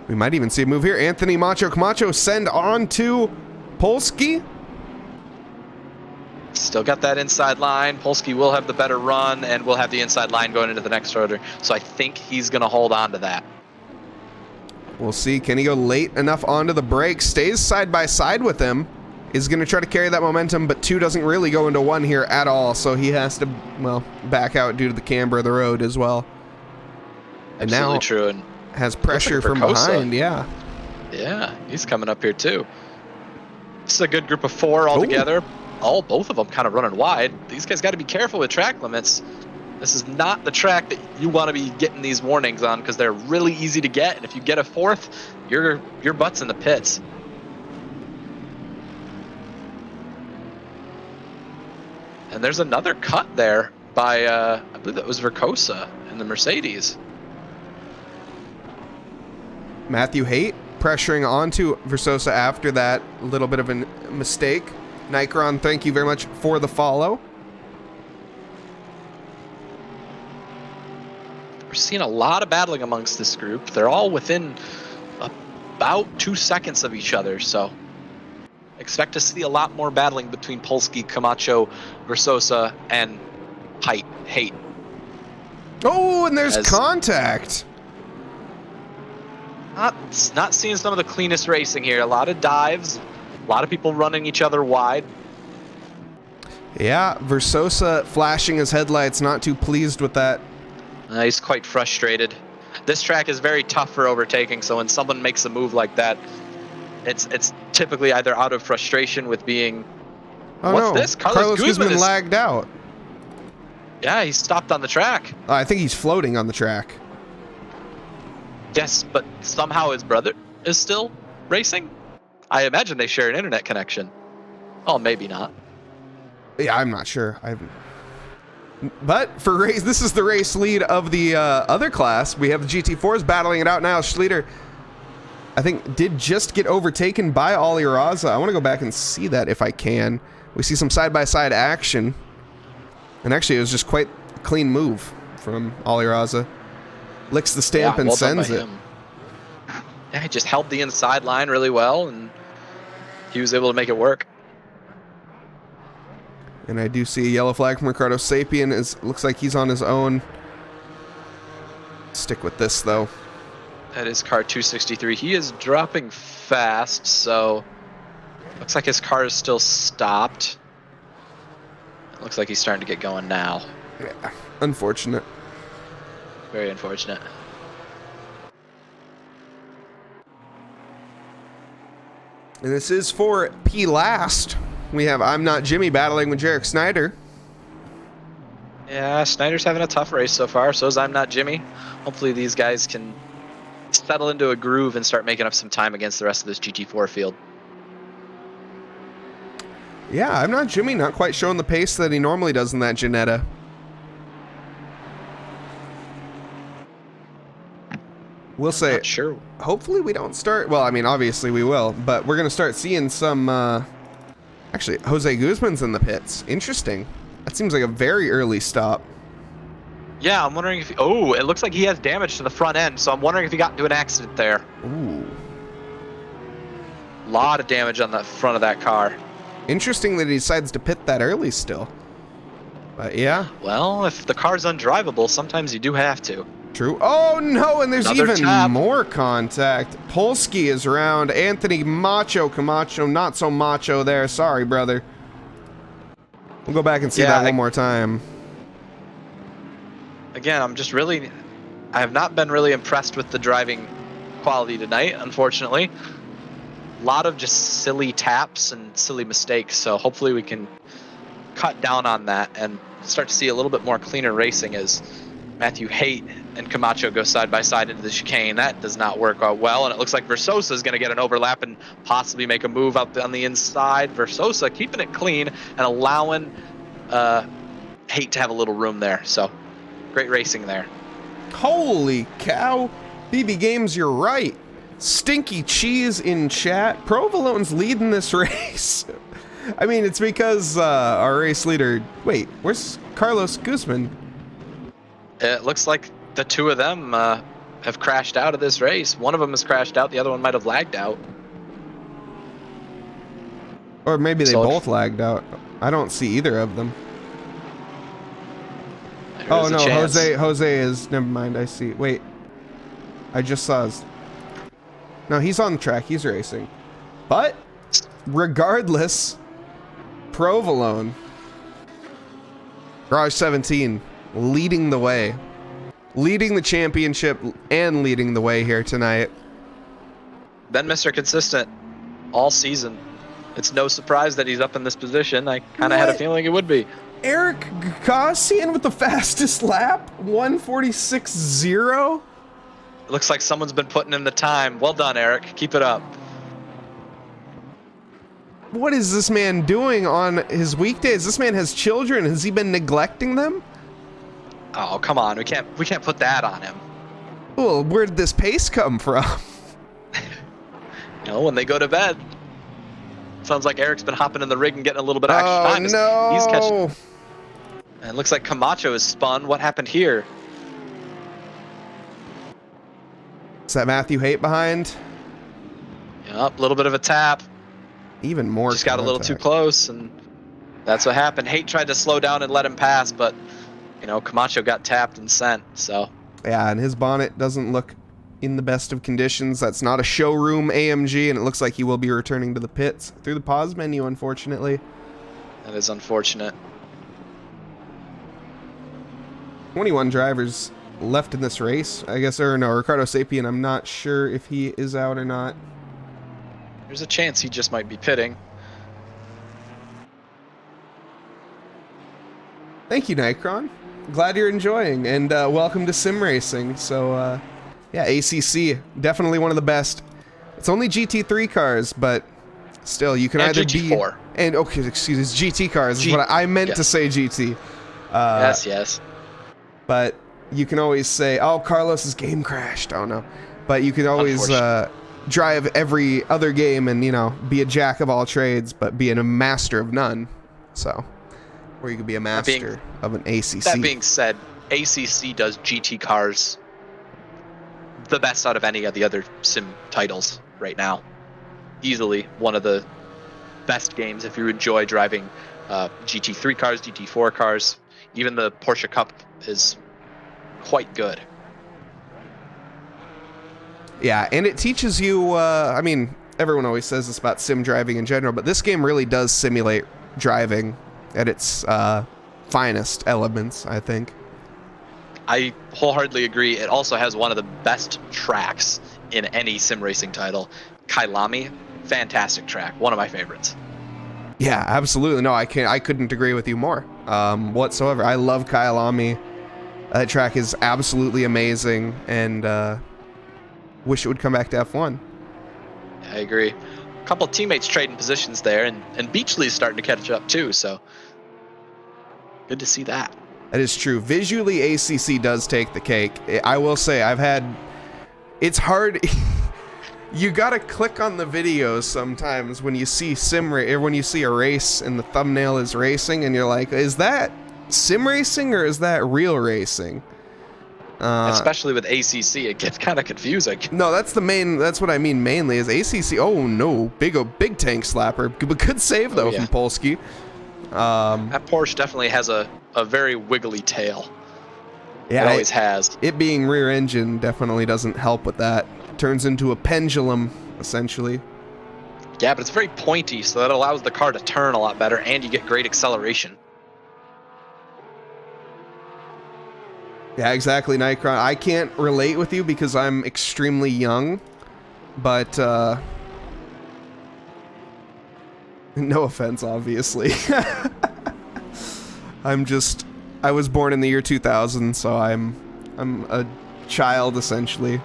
we might even see a move here. Anthony Macho Camacho send on to Polsky. Still got that inside line. Polsky will have the better run, and will have the inside line going into the next order. So I think he's going to hold on to that. We'll see. Can he go late enough onto the brake? Stays side by side with him. Is going to try to carry that momentum, but 2 doesn't really go into 1 here at all. So he has to, well, back out due to the camber of the road as well. And Absolutely now true. And has pressure from behind. Yeah. Yeah, he's coming up here too. This is a good group of 4 all together. Both of them kind of running wide. These guys got to be careful with track limits. This is not the track that you want to be getting these warnings on, because they're really easy to get. And if you get a 4th, your butt's in the pits. And there's another cut there by, I believe that was Vercosa in the Mercedes. Matthew Haight pressuring onto Versosa after that little bit of a mistake. Nikron, thank you very much for the follow. We're seeing a lot of battling amongst this group. They're all within about 2 seconds of each other, so expect to see a lot more battling between Polsky, Camacho, Versosa, and Haight. Oh, and there's contact. Not seeing some of the cleanest racing here. A lot of dives, a lot of people running each other wide. Yeah, Versosa flashing his headlights, not too pleased with that. He's quite frustrated. This track is very tough for overtaking, so when someone makes a move like that, it's typically either out of frustration with being... What's this? Carlos Guzman lagged out. Yeah, he stopped on the track. I think he's floating on the track. Yes, but somehow his brother is still racing? I imagine they share an internet connection. Oh, maybe not. Yeah, I'm not sure. But for race, this is the race lead of the other class. We have the GT4s battling it out now. Schlieder, I think, did just get overtaken by Ollie Raza. I want to go back and see that if I can. We see some side-by-side action. And actually, it was just quite a clean move from Ollie Raza. Licks the stamp and sends it. Yeah, he just held the inside line really well, and he was able to make it work. And I do see a yellow flag from Ricardo Sapien. Looks like he's on his own. Stick with this, though. That is car 263. He is dropping fast, so looks like his car is still stopped. It looks like he's starting to get going now. Yeah, unfortunate. Very unfortunate. And this is for P last. We have I'm Not Jimmy battling with Jarek Snyder. Yeah, Snyder's having a tough race so far, so is I'm Not Jimmy. Hopefully these guys can settle into a groove and start making up some time against the rest of this GT4 field. Yeah, I'm not Jimmy, not quite showing the pace that he normally does in that Ginetta. We'll say, Not sure. hopefully we don't start, well, I mean, obviously we will, but we're going to start seeing some, actually, Jose Guzman's in the pits. Interesting. That seems like a very early stop. Yeah, I'm wondering if... Oh, it looks like he has damage to the front end, so I'm wondering if he got into an accident there. Ooh. A lot of damage on the front of that car. Interesting that he decides to pit that early still. But yeah. Well, if the car's undrivable, sometimes you do have to. True. Oh no, and there's Another even tap. more contact. Polsky is around. Anthony Macho Camacho, not so macho there. Sorry, brother. We'll go back and see that one more time. Again, I have not been really impressed with the driving quality tonight, unfortunately. A lot of just silly taps and silly mistakes, so hopefully we can cut down on that and start to see a little bit more cleaner racing as Matthew Haight and Camacho go side by side into the chicane. That does not work out well, and it looks like Versosa is going to get an overlap and possibly make a move up on the inside. Versosa keeping it clean and allowing Haight to have a little room there. So great racing there. Holy cow. BB Games, you're right. Stinky cheese in chat. Provolone's leading this race. I mean, it's because our race leader... Wait, where's Carlos Guzman? It looks like the two of them have crashed out of this race. One of them has crashed out. The other one might have lagged out. Or maybe they both lagged out. I don't see either of them. Oh no, Jose is... Never mind, I see. Wait. I just saw his... No, he's on the track. He's racing. But, regardless, Provolone, Garage 17, leading the way. Leading the championship and leading the way here tonight. Been Mr. Consistent all season. It's no surprise that he's up in this position. I kind of had a feeling it would be. Eric Gossian with the fastest lap, 146.0. It looks like someone's been putting in the time. Well done, Eric. Keep it up. What is this man doing on his weekdays? This man has children. Has he been neglecting them? Oh, come on. We can't put that on him. Well, where did this pace come from? You know, when they go to bed. Sounds like Eric's been hopping in the rig and getting a little bit of extra time. No. He's catching. And it looks like Camacho is spun. What happened here? Is that Matthew Haight behind? Yep, a little bit of a tap. Even more. Just got a little too close, and that's what happened. Haight tried to slow down and let him pass, but, you know, Camacho got tapped and sent, so. Yeah, and his bonnet doesn't look in the best of conditions. That's not a showroom AMG, and it looks like he will be returning to the pits through the pause menu, unfortunately. That is unfortunate. 21 drivers left in this race, I guess, or no, Ricardo Sapien, I'm not sure if he is out or not. There's a chance he just might be pitting. Thank you, Nikron. Glad you're enjoying, and welcome to sim racing. So, yeah, ACC, definitely one of the best. It's only GT3 cars, but still, you can either GT4. be... And, okay, excuse me, it's GT cars is what I meant to say GT. Yes. But you can always say, oh, Carlos's game crashed. Oh, no. But you can always drive every other game and, you know, be a jack of all trades, but be a master of none. So, or you could be a master of an ACC. That being said, ACC does GT cars the best out of any of the other sim titles right now. Easily one of the best games if you enjoy driving GT3 cars, GT4 cars. Even the Porsche Cup is quite good. Yeah, and it teaches you, I mean, everyone always says this about sim driving in general, but this game really does simulate driving at its finest elements, I think. I wholeheartedly agree. It also has one of the best tracks in any sim racing title. Kailami, fantastic track. One of my favorites. Yeah, absolutely. No, I couldn't agree with you more whatsoever. I love Kailami. That track is absolutely amazing, and wish it would come back to F1. I agree. couple teammates trading positions there, and Beachley's starting to catch up too. So good to see that. That is true. Visually, ACC does take the cake. I will say, it's hard. You gotta click on the videos sometimes when you see when you see a race and the thumbnail is racing, and you're like, is that sim racing or is that real racing? Especially with ACC, it gets kind of confusing. No, that's what I mean mainly is ACC. Oh no, big tank slapper. Good save though from Polsky. That Porsche definitely has a very wiggly tail. Yeah, it always has. It being rear engine definitely doesn't help with that. It turns into a pendulum, essentially. Yeah, but it's very pointy, so that allows the car to turn a lot better, and you get great acceleration. Yeah, exactly, Nightcron. I can't relate with you because I'm extremely young, but no offense, obviously. I was born in the year 2000, so I'm a child essentially.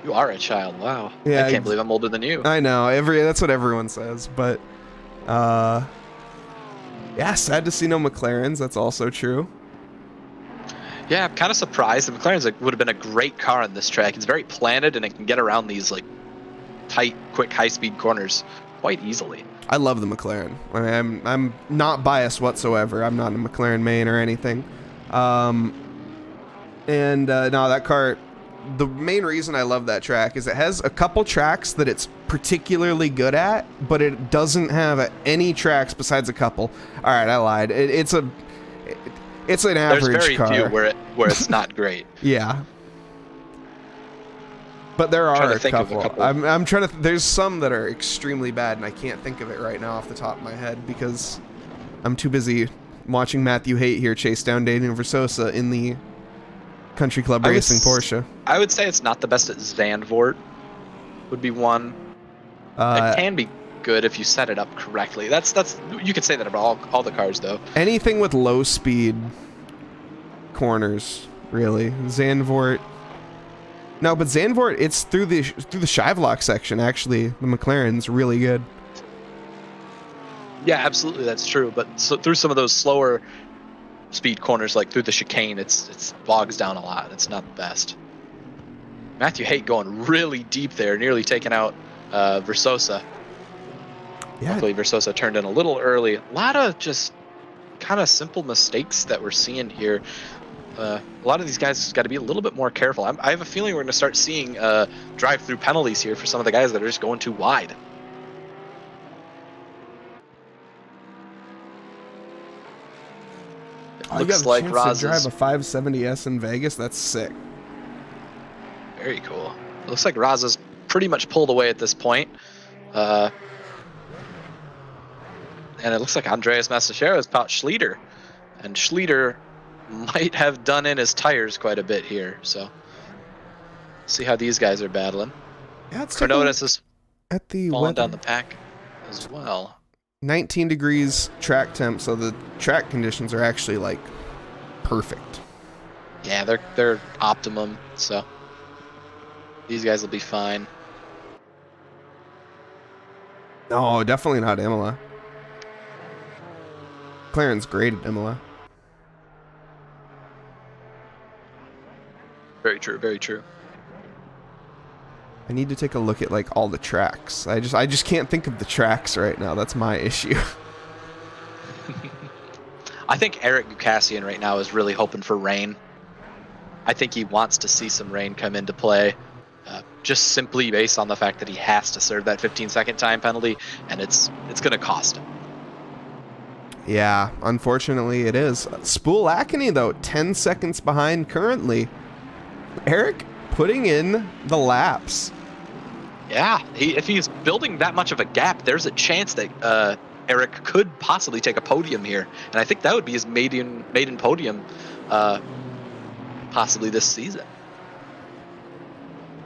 You are a child. Wow. Yeah, I can't believe I'm older than you. I know. That's what everyone says, but yeah, sad to see no McLarens. That's also true. Yeah, I'm kind of surprised. The McLaren's would have been a great car on this track. It's very planted, and it can get around these like tight, quick, high-speed corners quite easily. I love the McLaren. I mean, I'm not biased whatsoever. I'm not a McLaren main or anything. No, that car, the main reason I love that track is it has a couple tracks that it's particularly good at, but it doesn't have any tracks besides a couple. All right, I lied. It's an average car. There's very few where it's not great. Yeah. But there are a couple. I'm trying to. There's some that are extremely bad, and I can't think of it right now off the top of my head because I'm too busy watching Matthew Haight here chase down Daniel Versosa in the Country Club Racing Porsche. I would say it's not the best at Zandvoort. Would be one. It can be good if you set it up correctly. That's you could say that about all the cars though. Anything with low speed corners, really. Zandvoort. No, but Zandvoort, it's through the Shivlock section, actually. The McLaren's really good. Yeah, absolutely, that's true. But through some of those slower speed corners, like through the chicane, it's bogs down a lot. It's not the best. Matthew Haight going really deep there, nearly taking out Versosa. Yeah. Luckily, Versosa turned in a little early. A lot of just kind of simple mistakes that we're seeing here. A lot of these guys got to be a little bit more careful. I have a feeling we're going to start seeing drive-through penalties here for some of the guys that are just going too wide. Looks like Raz drive a 570S in Vegas. That's sick. Very cool. It looks like Raz is pretty much pulled away at this point. And it looks like Andreas Massachero has caught Schlieder. And Schlieder might have done in his tires quite a bit here. So, see how these guys are battling. Yeah, it's Cornotis is at the falling down the pack as well. 19 degrees track temp, so the track conditions are actually like perfect. Yeah, they're optimum. So these guys will be fine. No, definitely not Imola. McLaren's great at Imola. Very true, very true. I need to take a look at like all the tracks. I just can't think of the tracks right now. That's my issue. I think Eric Gukassian right now is really hoping for rain. I think he wants to see some rain come into play, just simply based on the fact that he has to serve that 15-second time penalty, and it's going to cost him. Yeah, unfortunately it is. Spool Acony though, 10 seconds behind currently. Eric putting in the laps. Yeah, if he's building that much of a gap, there's a chance that Eric could possibly take a podium here, and I think that would be his maiden podium, possibly this season.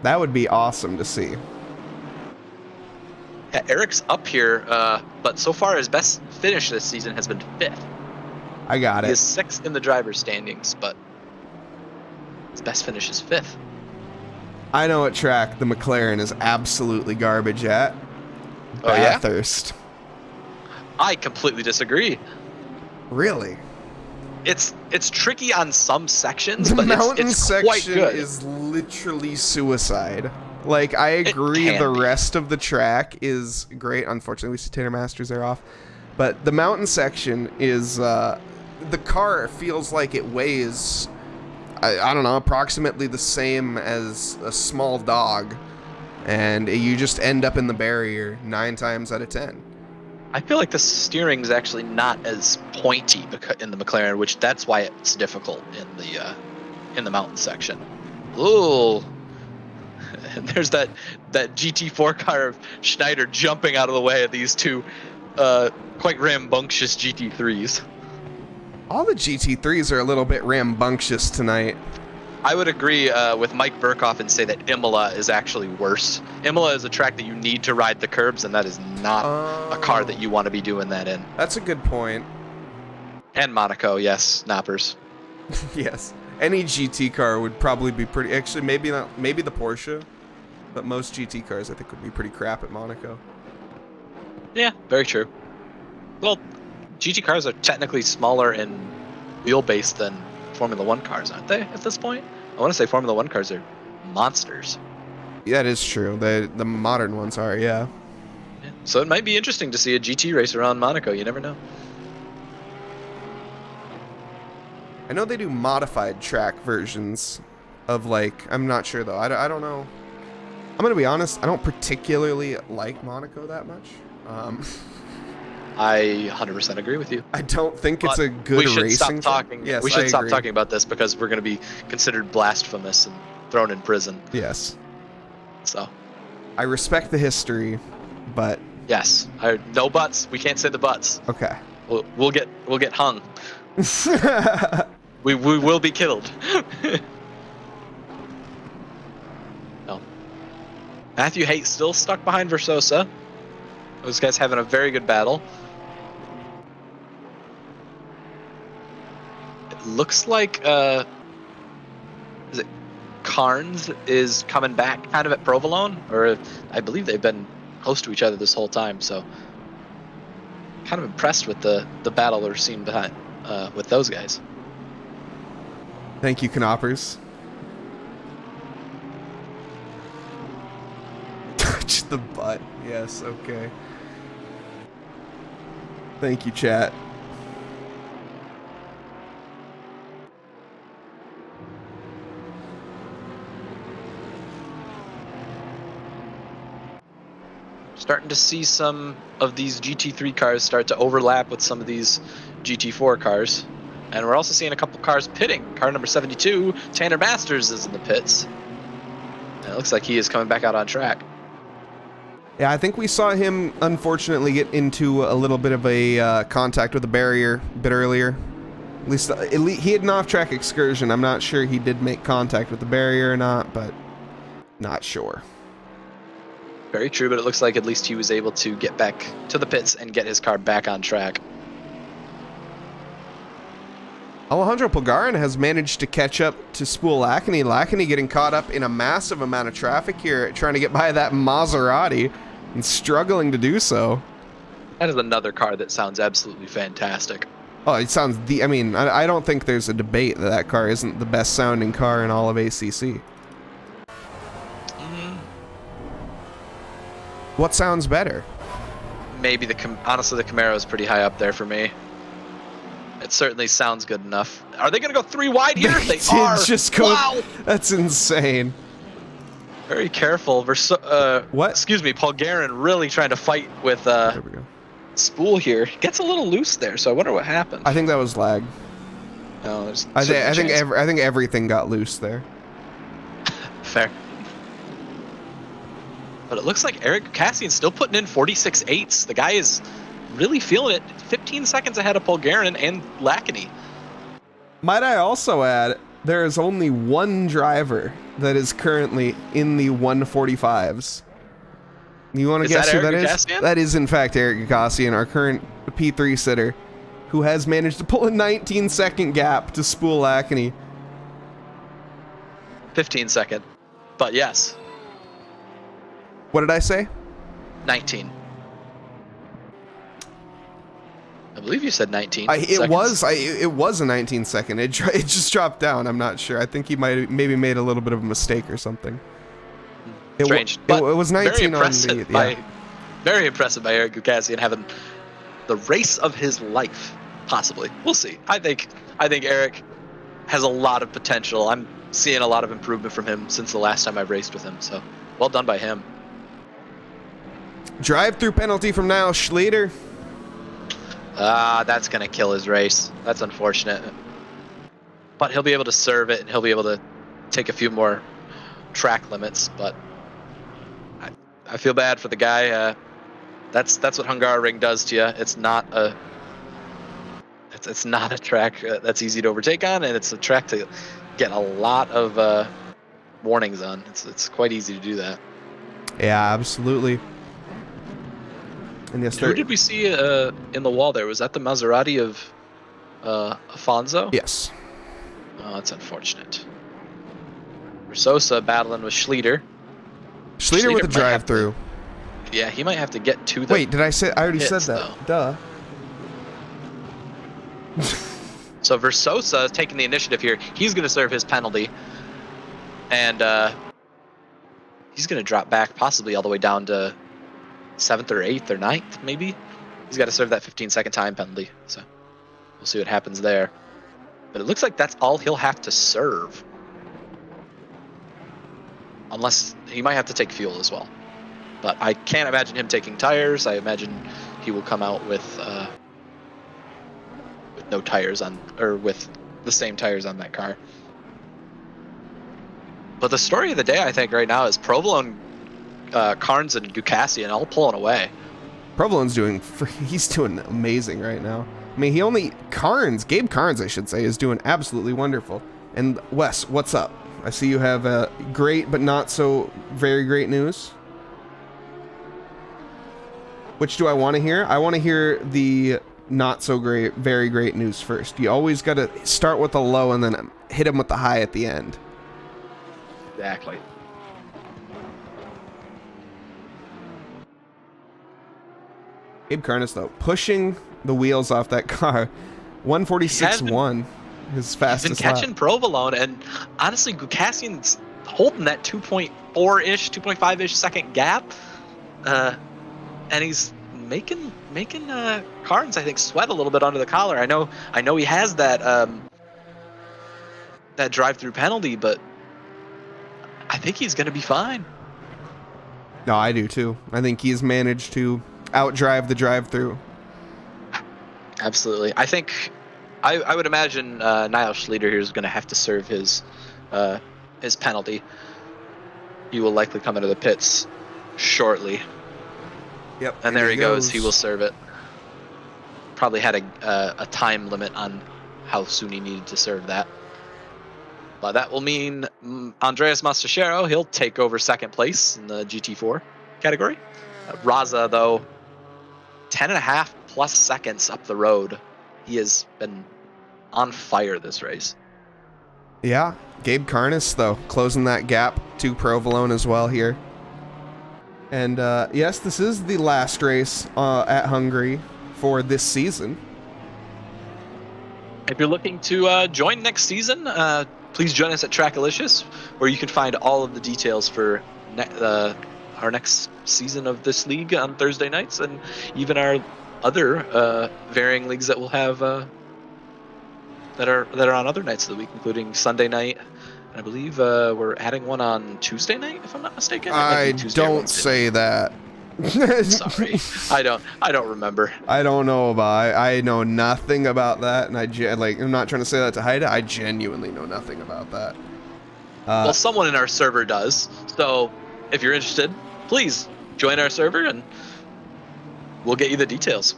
That would be awesome to see. Yeah, Eric's up here, but so far his best finish this season has been 5th. I got it. He is 6th in the driver's standings, but his best finish is 5th. I know what track the McLaren is absolutely garbage at. Oh, yeah? Bathurst. I completely disagree. Really? It's tricky on some sections, The but mountain it's quite section good. is literally suicide. Like, I It agree can the be. rest of the track is great. Unfortunately, we see Tanner Masters are off. But the mountain section is, the car feels like it weighs, I don't know, approximately the same as a small dog. And you just end up in the barrier 9 times out of 10. I feel like the steering is actually not as pointy in the McLaren, which that's why it's difficult in the mountain section. Ooh, and there's that GT4 car of Schneider jumping out of the way of these two quite rambunctious GT3s. All the GT3s are a little bit rambunctious tonight. I would agree with Mike Burkhoff and say that Imola is actually worse. Imola is a track that you need to ride the curbs, and that is not a car that you want to be doing that in. That's a good point. And Monaco, yes, Knoppers. Yes. Any GT car would probably be pretty... Actually, maybe not. Maybe the Porsche. But most GT cars, I think, would be pretty crap at Monaco. Yeah, very true. Well, GT cars are technically smaller in wheelbase than Formula 1 cars, aren't they, at this point? I want to say Formula 1 cars are monsters. Yeah, that is true. The modern ones are, yeah. Yeah. So it might be interesting to see a GT race around Monaco. You never know. I know they do modified track versions of, like... I'm not sure, though. I don't know. I'm going to be honest. I don't particularly like Monaco that much. I 100% agree with you. I don't think it's But a good we should racing stop thing. talking. Yes, we should I stop agree. talking about this because we're going to be considered blasphemous and thrown in prison. Yes. So, I respect the history, but... yes, no buts. We can't say the buts. Okay. We'll get hung. We will be killed. No. Matthew Haight still stuck behind Versosa. Those guys having a very good battle. It looks like is it Carnes is coming back kind of at Provolone, or I believe they've been close to each other this whole time. So kind of impressed with the battle we're seeing behind with those guys. Thank you, Knoppers. Touch the butt. Yes, okay. Thank you, chat. Starting to see some of these GT3 cars start to overlap with some of these GT4 cars. And we're also seeing a couple cars pitting. Car number 72, Tanner Masters, is in the pits. And it looks like he is coming back out on track. Yeah, I think we saw him, unfortunately, get into a little bit of a contact with a barrier a bit earlier. At least he had an off-track excursion. I'm not sure he did make contact with the barrier or not, but not sure. Very true, but it looks like at least he was able to get back to the pits and get his car back on track. Alejandro Pulgarin has managed to catch up to Spool Lacany. Lacany getting caught up in a massive amount of traffic here, trying to get by that Maserati and struggling to do so. That is another car that sounds absolutely fantastic. Oh, it sounds... I mean, I don't think there's a debate that that car isn't the best sounding car in all of ACC. What sounds better? Maybe honestly, the Camaro is pretty high up there for me. It certainly sounds good enough. Are they going to go 3 wide here? They are. Just go. Wow. That's insane. Very careful. What? Excuse me, Paul Guerin really trying to fight with There we go. Spool here. Gets a little loose there, so I wonder what happened. I think that was lag. No, there's I certainly think chance. everything got loose there. Fair. But it looks like Eric Cassian's still putting in 46.8s. The guy is really feeling it. 15 seconds ahead of Paul Guerin and Lacany. Might I also add, there is only one driver that is currently in the 145s. You want to guess who that is? Gassian? That is, in fact, Eric Gassian, our current P3 sitter, who has managed to pull a 19-second gap to Spool Lacany. 15-second. But yes, What did I say? 19. believe you said 19 It seconds. it was a 19-second. It just dropped down. I'm not sure. I think he maybe made a little bit of a mistake or something. Strange, It but was 19 very on impressive the yeah. very impressive by Eric Gukasian having the race of his life, possibly. We'll see. I think Eric has a lot of potential. I'm seeing a lot of improvement from him since the last time I've raced with him. So well done by him. Drive-through penalty from now, Schlieder. That's gonna kill his race. That's unfortunate. But he'll be able to serve it, and he'll be able to take a few more track limits. But I feel bad for the guy. That's what Hungaroring does to you. It's not a track that's easy to overtake on, and it's a track to get a lot of warnings on. It's quite easy to do that. Yeah, absolutely. And yes, who did we see in the wall there? Was that the Maserati of Afonso? Yes. Oh, that's unfortunate. Versosa battling with Schlieder. Schlieder with a drive-through. Yeah, he might have to get to the. Wait, did I say? I already said that. Though. Duh. So Versosa is taking the initiative here. He's going to serve his penalty, and he's going to drop back possibly all the way down to 7th or 8th or 9th, maybe. He's got to serve that 15-second time penalty. So we'll see what happens there. But it looks like that's all he'll have to serve. Unless he might have to take fuel as well. But I can't imagine him taking tires. I imagine he will come out with no tires on, or with the same tires on that car. But the story of the day, I think, right now is Provolone, Carnes, and Gukasian all pulling away. Provolone's he's doing amazing right now. I mean, Gabe Carnes, I should say, is doing absolutely wonderful. And Wes, what's up? I see you have great but not so very great news. Which do I want to hear? I want to hear the not so great, very great news first. You always got to start with the low and then hit him with the high at the end. Exactly. Gabe Carnes, though, pushing the wheels off that car. 146.1, his fastest He's been catching lap. Provolone, and honestly, Gukasian's holding that 2.4-ish, 2.5-ish second gap, and he's making Carnes, I think, sweat a little bit under the collar. I know he has that that drive-through penalty, but I think he's going to be fine. No, I do too. I think he's managed to outdrive the drive-through. Absolutely. I think I would imagine Niall Schlieder here is going to have to serve his penalty. He will likely come into the pits shortly. Yep. And there he goes. He will serve it. Probably had a time limit on how soon he needed to serve that. But that will mean Andreas Mastachero, he'll take over second place in the GT4 category. Raza, though, 10.5 plus seconds up the road. He has been on fire this race. Yeah. Gabe Carnes, though, closing that gap to Provolone as well here. And yes, this is the last race at Hungary for this season. If you're looking to join next season, please join us at Trackalicious, where you can find all of the details for our next season of this league on Thursday nights, and even our other varying leagues that we'll have that are on other nights of the week, including Sunday night. And I believe we're adding one on Tuesday night, if I'm not mistaken. I don't say that. Sorry, I don't remember. I don't know about. I know nothing about that, and I'm not trying to say that to hide it. I genuinely know nothing about that. Well, someone in our server does. So if you're interested, please join our server, and we'll get you the details.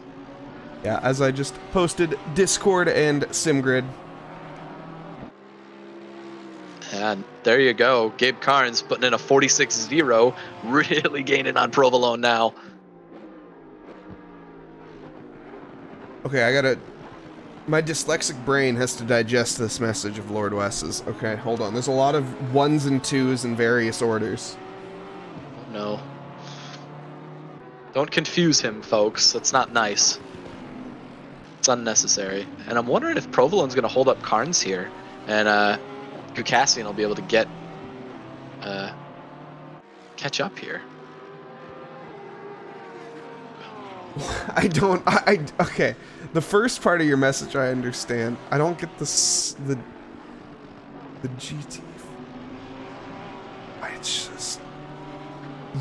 Yeah, as I just posted Discord and SimGrid. And there you go. Gabe Carnes putting in a 46-0, really gaining on Provolone now. Okay, my dyslexic brain has to digest this message of Lord Wes's. Okay, hold on. There's a lot of ones and twos in various orders. Oh, no. Don't confuse him, folks. That's not nice. It's unnecessary. And I'm wondering if Provolone's going to hold up Carnes here. And Gukassian will be able to catch up here. Okay. The first part of your message I understand. I don't get the GT. It's just...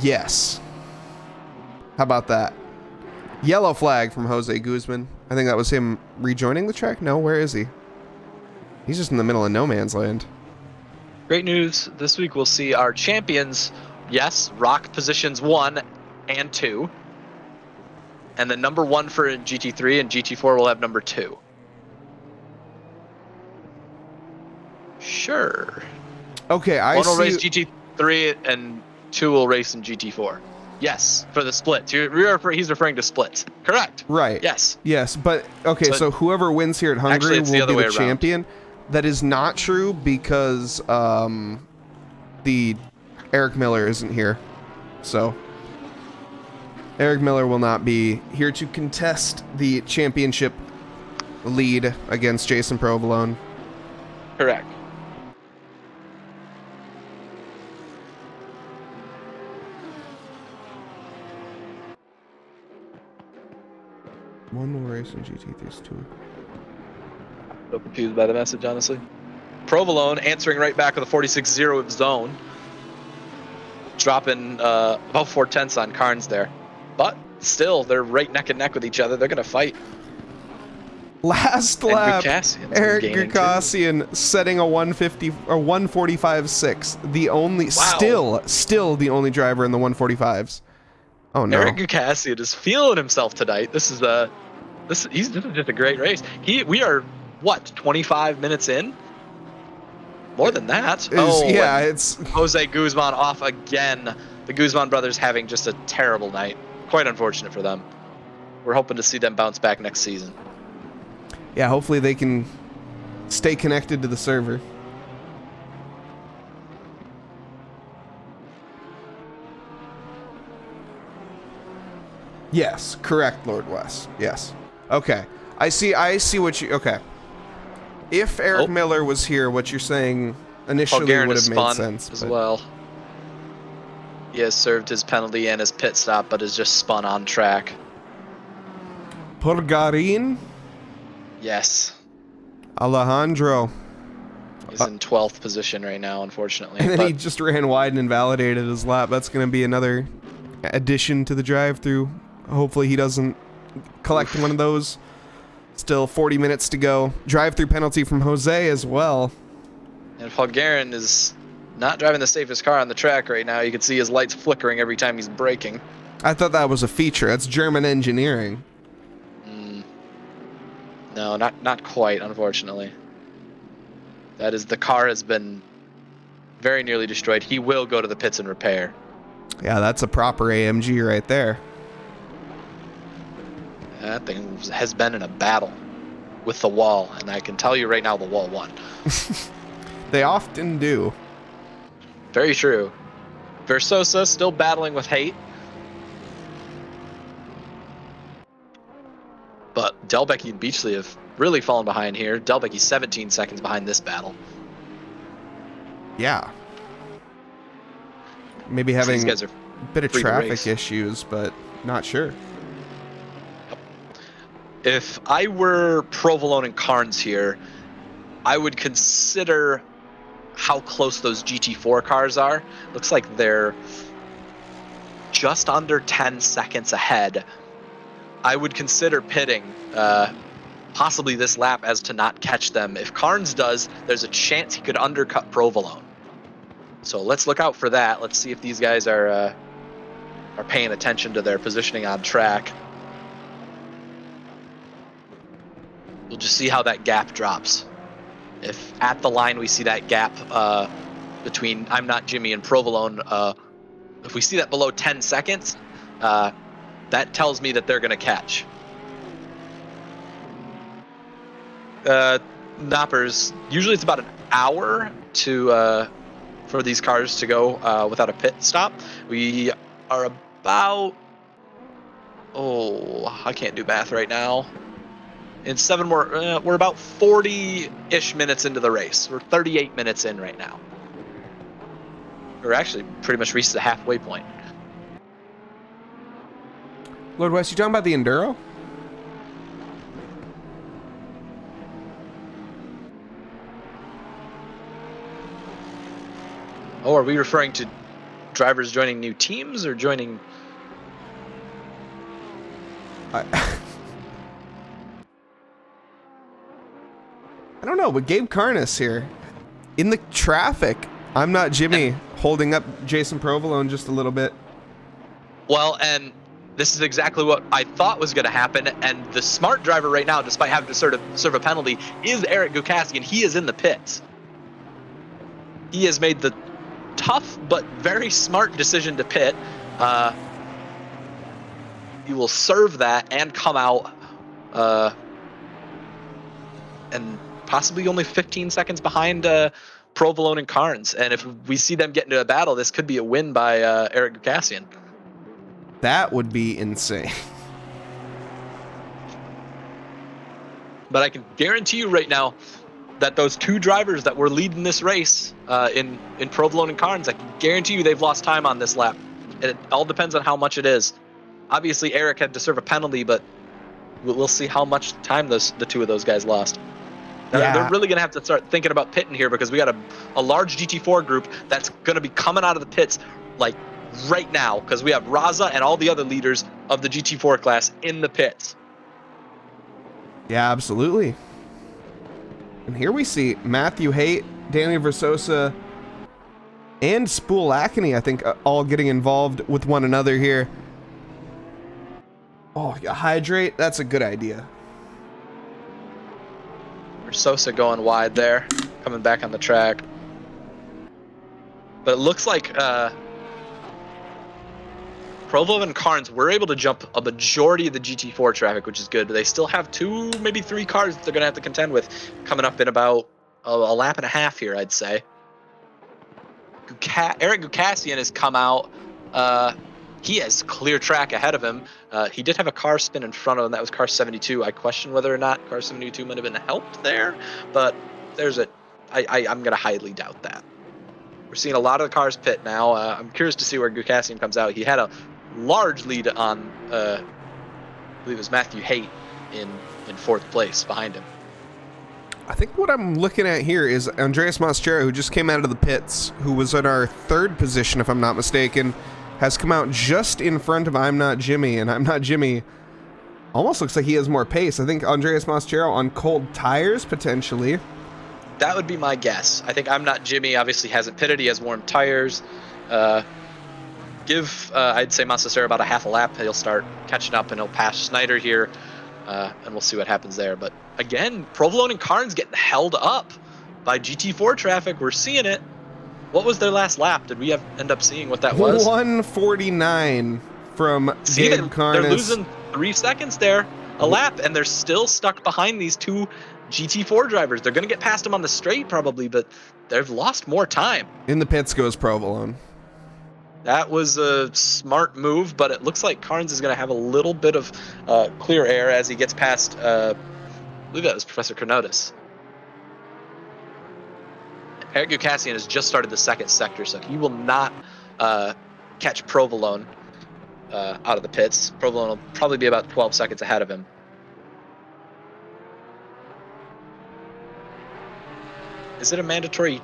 Yes. How about that? Yellow flag from Jose Guzman. I think that was him rejoining the track. No, where is he? He's just in the middle of no man's land. Great news. This week we'll see our champions, yes, rock positions 1 and 2. And the number 1 for GT3 and GT4 will have number 2. Sure. Okay, One will race GT3 and 2 will race in GT4. Yes, for the splits. He's referring to splits. Correct. Right. Yes. Yes, but okay, so whoever wins here at Hungary will be the champion. That is not true because the Eric Miller isn't here. So Eric Miller will not be here to contest the championship lead against Jason Provolone. Correct. One will race in GT3's 2. So confused by the message, honestly. Provolone answering right back with a 46-0 of zone. Dropping about 4/10 on Carnes there. But still, they're right neck and neck with each other. They're going to fight. Last lap, Eric Gukassian setting a 150 or 145.6. The only, still the only driver in the 145s. Oh no! Eric Gukassian is feeling himself tonight. This is just a great race. We are what 25 minutes in? More than that. Yeah, it's Jose Guzman off again. The Guzman brothers having just a terrible night. Quite unfortunate for them. We're hoping to see them bounce back next season. Yeah, hopefully they can stay connected to the server. Yes, correct, Lord West. Yes. Okay. I see what you... Okay. If Eric Miller was here, what you're saying initially would have made sense. As well. He has served his penalty and his pit stop, but has just spun on track. Hungaroring? Yes. Alejandro. He's in 12th position right now, unfortunately. And then he just ran wide and invalidated his lap. That's going to be another addition to the drive-through. Hopefully he doesn't collect one of those. Still 40 minutes to go. Drive-through penalty from Jose as well. And Hungaroring is not driving the safest car on the track right now. You can see his lights flickering every time he's braking. I thought that was a feature. That's German engineering. No, not quite, unfortunately. The car has been very nearly destroyed. He will go to the pits and repair. Yeah, that's a proper AMG right there. That thing has been in a battle with the wall, and I can tell you right now the wall won. They often do. Very true. Versosa still battling with hate. But Delbecki and Beachley have really fallen behind here. Delbecki's 17 seconds behind this battle. Yeah. Maybe having These guys are a bit of traffic issues, but not sure. If I were Provolone and Carnes here, I would consider how close those GT4 cars are. Looks like they're just under 10 seconds ahead. I would consider pitting possibly this lap as to not catch them. If Carnes does, there's a chance he could undercut Provolone. So let's look out for that. Let's see if these guys are paying attention to their positioning on track. We'll just see how that gap drops. If at the line we see that gap between I'm Not Jimmy and Provolone, if we see that below 10 seconds, that tells me that they're going to catch. Knoppers, usually it's about an hour for these cars to go without a pit stop. We are about, I can't do math right now. in 7 more, we're about 40-ish minutes into the race. We're 38 minutes in right now. We're actually pretty much reached the halfway point. Lord West, you talking about the Enduro? Oh, are we referring to drivers joining new teams or joining? I don't know, but Gabe Carness here. In the traffic, I'm not Jimmy, holding up Jason Provolone just a little bit. Well, and this is exactly what I thought was going to happen. And the smart driver right now, despite having to serve a penalty, is Eric Gukasian. He is in the pits. He has made the tough but very smart decision to pit. He will serve that and come out, and possibly only 15 seconds behind Provolone and Carnes. And if we see them get into a battle, this could be a win by Eric Gukasian. That would be insane. But I can guarantee you right now that those 2 drivers that were leading this race in Provolone and Carnes, I can guarantee you they've lost time on this lap. And it all depends on how much it is. Obviously, Eric had to serve a penalty, but we'll see how much time the 2 of those guys lost. Yeah. They're really going to have to start thinking about pitting here, because we got a large GT4 group that's going to be coming out of the pits like right now, because we have Raza and all the other leaders of the GT4 class in the pits. Yeah, absolutely. And here we see Matthew Haight, Danny Versosa, and Spool Lackney, I think, all getting involved with one another here. Oh, yeah, hydrate. That's a good idea. Versosa going wide there, coming back on the track. But it looks like Provolone and Carnes were able to jump a majority of the GT4 traffic, which is good. But they still have 2, maybe 3 cars that they're going to have to contend with coming up in about a lap and a half here, I'd say. Eric Gukasian has come out. He has clear track ahead of him. He did have a car spin in front of him. That was car 72. I question whether or not car 72 might have been helped there, but I'm going to highly doubt that. We're seeing a lot of the cars pit now. I'm curious to see where Gukasian comes out. He had a large lead on, I believe it was Matthew Haight in 4th place behind him. I think what I'm looking at here is Andreas Mascara, who just came out of the pits, who was in our 3rd position, if I'm not mistaken, has come out just in front of I'm Not Jimmy, and I'm Not Jimmy almost looks like he has more pace. I think Andreas Mascara on cold tires, potentially. That would be my guess. I think I'm Not Jimmy obviously hasn't pitted. He has warm tires. Give, I'd say, Mascara about a half a lap. He'll start catching up, and he'll pass Snyder here, and we'll see what happens there. But again, Provolone and Carnes getting held up by GT4 traffic. We're seeing it. What was their last lap? Did we end up seeing what that was? 1:49 from Gabe Carness. They're losing 3 seconds there, a lap, and they're still stuck behind these 2 GT4 drivers. They're going to get past them on the straight probably, but they've lost more time. In the pits goes Provolone. That was a smart move, but it looks like Carnes is going to have a little bit of clear air as he gets past, I believe that was Professor Carnotis. Eric Gukasian has just started the 2nd sector, so he will not catch Provolone out of the pits. Provolone will probably be about 12 seconds ahead of him. Is it a mandatory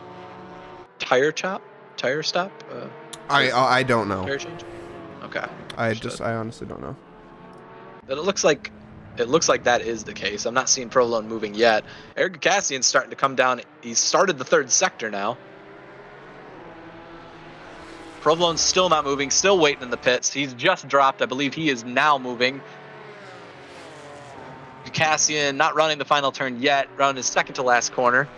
tire stop? I don't know. Tire change? Okay. I honestly don't know. But it looks like that is the case. I'm not seeing Provolone moving yet. Eric Gukasian's starting to come down. He's started the 3rd sector now. Provolone's still not moving, still waiting in the pits. He's just dropped. I believe he is now moving. Gukasian not running the final turn yet, running his 2nd to last corner.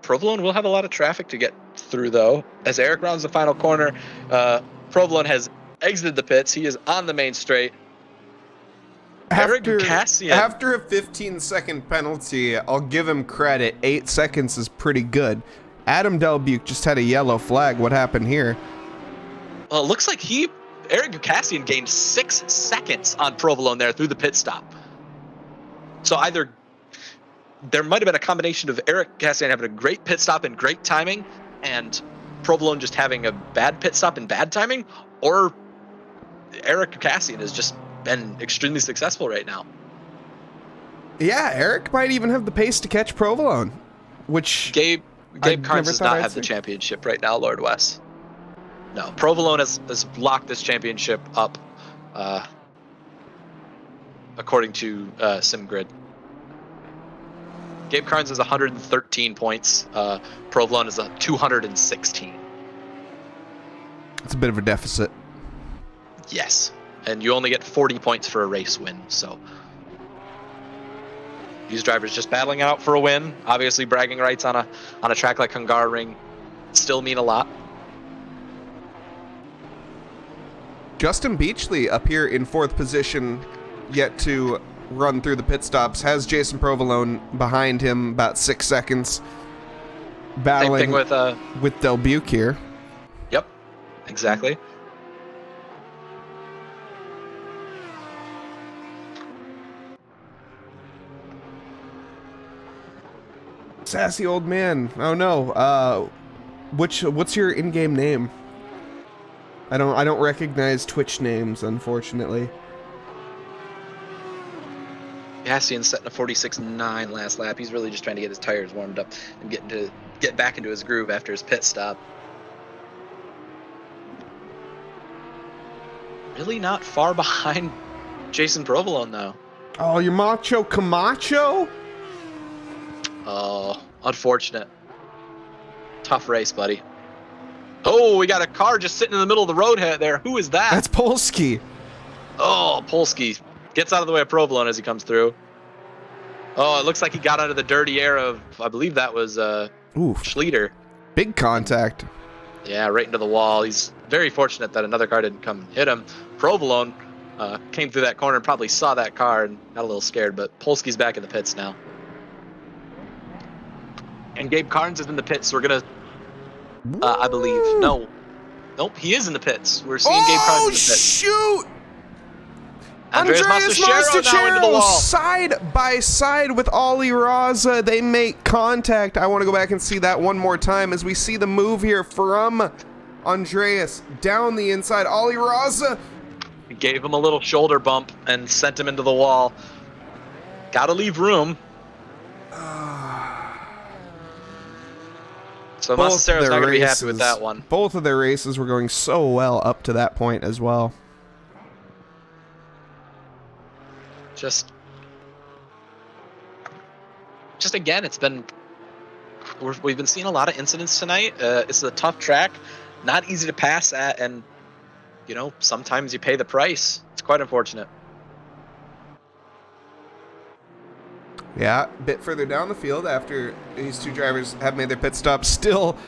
Provolone will have a lot of traffic to get through, though. As Eric rounds the final corner, Provolone has exited the pits. He is on the main straight. Eric Gukasian. After a 15-second penalty, I'll give him credit. 8 seconds is pretty good. Adam Delbuke just had a yellow flag. What happened here? Well, it looks like Eric Gukasian gained 6 seconds on Provolone there through the pit stop. So either there might have been a combination of Eric Gukasian having a great pit stop and great timing, and Provolone just having a bad pit stop and bad timing, or Eric Gukasian has just been extremely successful right now. Yeah, Eric might even have the pace to catch Provolone, which Gabe Carnes does not have the championship right now, Lord Wes. No, Provolone has locked this championship up, according to SimGrid. Gabe Carnes has 113 points. Provolone is 216. It's a bit of a deficit. Yes, and you only get 40 points for a race win. So these drivers just battling it out for a win. Obviously, bragging rights on a track like Hungaroring still mean a lot. Justin Beachley up here in 4th position, yet to run through the pit stops, has Jason Provolone behind him about 6 seconds. Battling Same thing with Del Buque here. Yep, exactly. Sassy old man. Oh no. What's your in-game name? I don't recognize Twitch names, unfortunately. Gukasian setting a 46.9 last lap. He's really just trying to get his tires warmed up and get back into his groove after his pit stop. Really not far behind Jason Provolone, though. Oh, you're Macho Camacho? Oh, unfortunate. Tough race, buddy. Oh, we got a car just sitting in the middle of the road there. Who is that? That's Polsky. Oh, Polsky gets out of the way of Provolone as he comes through. Oh, it looks like he got under the dirty air of, I believe that was Schlieder. Big contact. Yeah, right into the wall. He's very fortunate that another car didn't come and hit him. Provolone came through that corner and probably saw that car and got a little scared, but Polsky's back in the pits now. And Gabe Carnes is in the pits, so we're going to, I believe, no. Nope, he is in the pits. We're seeing Gabe Carnes in the pits. Shoot! Andreas Mastachero now into the wall. Side by side with Ollie Raza. They make contact. I want to go back and see that one more time as we see the move here from Andreas down the inside. Ollie Raza. He gave him a little shoulder bump and sent him into the wall. Gotta leave room. So Mastacero's not going to be happy with that one. Both of their races were going so well up to that point as well. Just again, we've been seeing a lot of incidents tonight. It's a tough track, not easy to pass at, and you know, sometimes you pay the price. It's quite unfortunate. Yeah, a bit further down the field after these two drivers have made their pit stops. Still,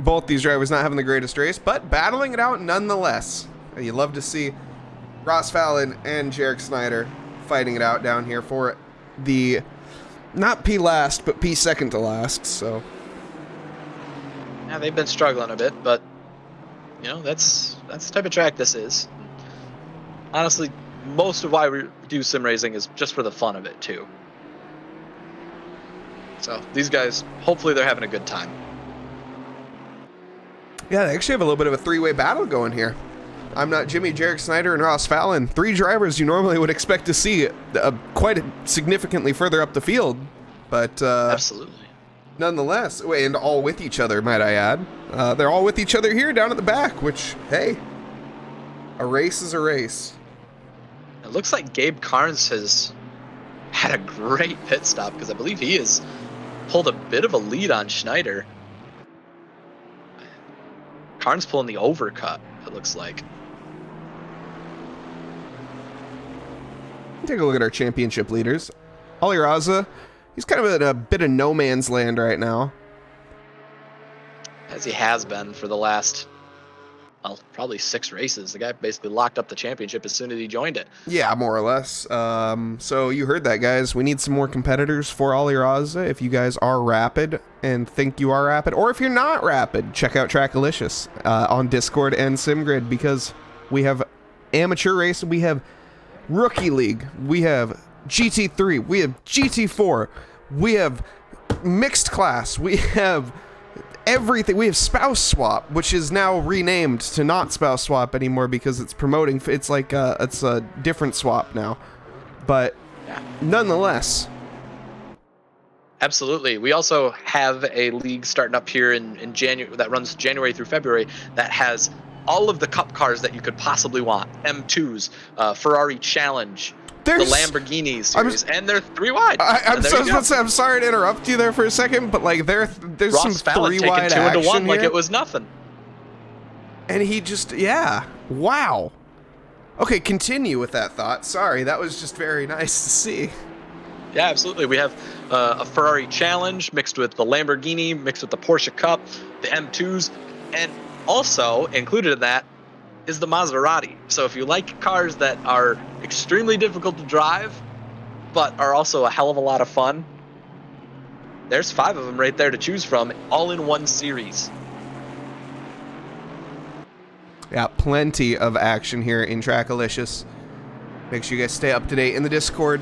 both these drivers not having the greatest race, but battling it out nonetheless. You love to see Ross Fallon and Jarek Snyder fighting it out down here for the, not P last, but P second to last, so. Yeah, they've been struggling a bit, but, you know, that's the type of track this is. Honestly, most of why we do sim racing is just for the fun of it, too. So, these guys, hopefully they're having a good time. Yeah, they actually have a little bit of a three-way battle going here. I'm Not Jimmy, Jarek Snyder, and Ross Fallon. 3 drivers you normally would expect to see quite significantly further up the field. But absolutely. Nonetheless, and all with each other, might I add. They're all with each other here down at the back, which, hey, a race is a race. It looks like Gabe Carnes has had a great pit stop because I believe he has pulled a bit of a lead on Schneider. Carnes pulling the overcut, it looks like. Take a look at our championship leaders. Ollie Raza, he's kind of in a bit of no man's land right now. As he has been for the last, well, probably 6 races. The guy basically locked up the championship as soon as he joined it. Yeah, more or less. So you heard that, guys. We need some more competitors for Ollie Raza. If you guys are rapid and think you are rapid, or if you're not rapid, check out Trackalicious on Discord and SimGrid, because We have amateur race. We have rookie league. We have GT3. We have GT4. We have mixed class. We have everything. We have spouse swap, which is now renamed to not spouse swap anymore because it's promoting. It's like it's a different swap now, but nonetheless. Absolutely. We also have a league starting up here in January that runs January through February that has all of the cup cars that you could possibly want. M2s, Ferrari Challenge, the Lamborghini series, and they're 3 wide. I'm sorry to interrupt you there for a second, but like there's Ross some Fallon 3 wide taking 2 into 1 here. like it was nothing. And he just, wow. Okay, continue with that thought. Sorry, that was just very nice to see. Yeah, absolutely. We have a Ferrari Challenge mixed with the Lamborghini, mixed with the Porsche Cup, the M2s, and also included in that is the Maserati. So if you like cars that are extremely difficult to drive, but are also a hell of a lot of fun, there's 5 of them right there to choose from, all in one series. Yeah, plenty of action here in Trackalicious. Make sure you guys stay up to date in the Discord.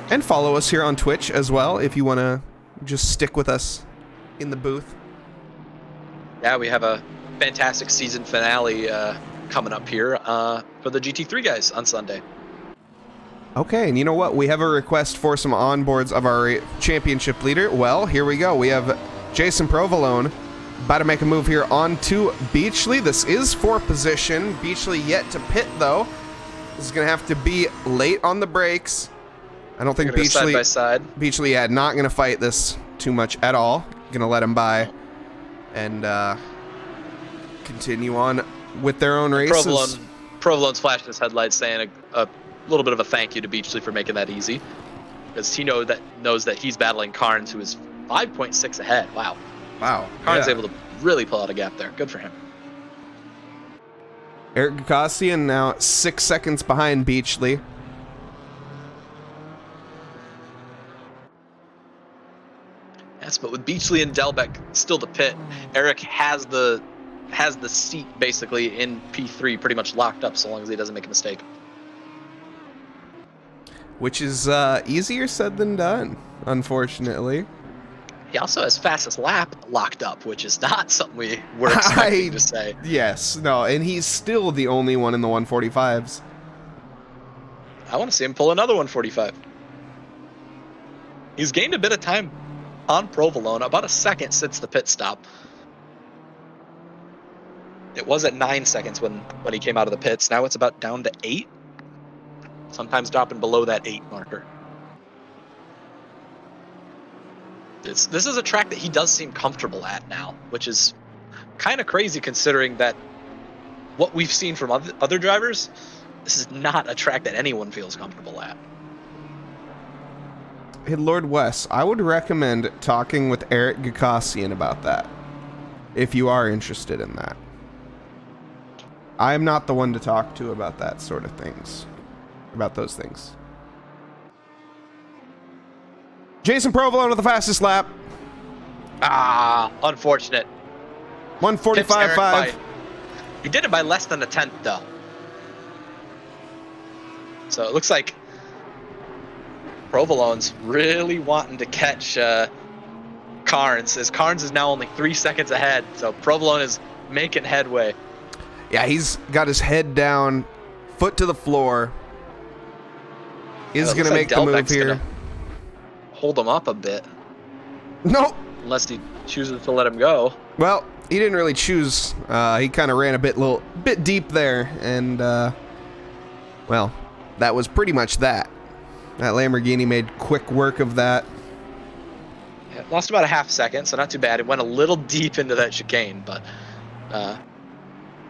And follow us here on Twitch as well if you want to just stick with us in the booth. Yeah, we have a fantastic season finale coming up here for the GT3 guys on Sunday. Okay, and you know what? We have a request for some onboards of our championship leader. Well, here we go. We have Jason Provolone about to make a move here onto Beachley. This is for position. Beachley yet to pit, though. This is going to have to be late on the brakes. I don't think Beachley, not going to fight this too much at all. Going to let him by and continue on with their own races. Provolone's flashing his headlights saying a little bit of a thank you to Beachley for making that easy, because he knows that he's battling Carnes, who is 5.6 ahead. Wow. Carnes able to really pull out a gap there. Good for him. Eric Gakassian now 6 seconds behind Beachley. Yes, but with Beachley and Delbeck still to pit, Eric has the seat basically in P3 pretty much locked up so long as he doesn't make a mistake. Which is easier said than done, unfortunately. He also has fastest lap locked up, which is not something we were expecting to say. Yes, no, and he's still the only one in the 145s. I want to see him pull another 145. He's gained a bit of time on Provolone, about a second since the pit stop. It was at 9 seconds when he came out of the pits. Now it's about down to 8. Sometimes dropping below that 8 marker. This is a track that he does seem comfortable at now, which is kind of crazy considering that what we've seen from other drivers, this is not a track that anyone feels comfortable at. Hey, Lord Wes, I would recommend talking with Eric Gakassian about that, if you are interested in that. I am not the one to talk to about that sort of things. About those things. Jason Provolone with the fastest lap. Unfortunate. 145.5. He did it by less than a tenth, though. So it looks like Provolone's really wanting to catch Carnes, as Carnes is now only 3 seconds ahead. So Provolone is making headway. Yeah, he's got his head down, foot to the floor. Is going to make the move here. Hold him up a bit. Nope. Unless he chooses to let him go. Well, he didn't really choose. He kind of ran a bit deep there, and well, that was pretty much that. That Lamborghini made quick work of that. Yeah, lost about a half second, so not too bad. It went a little deep into that chicane, but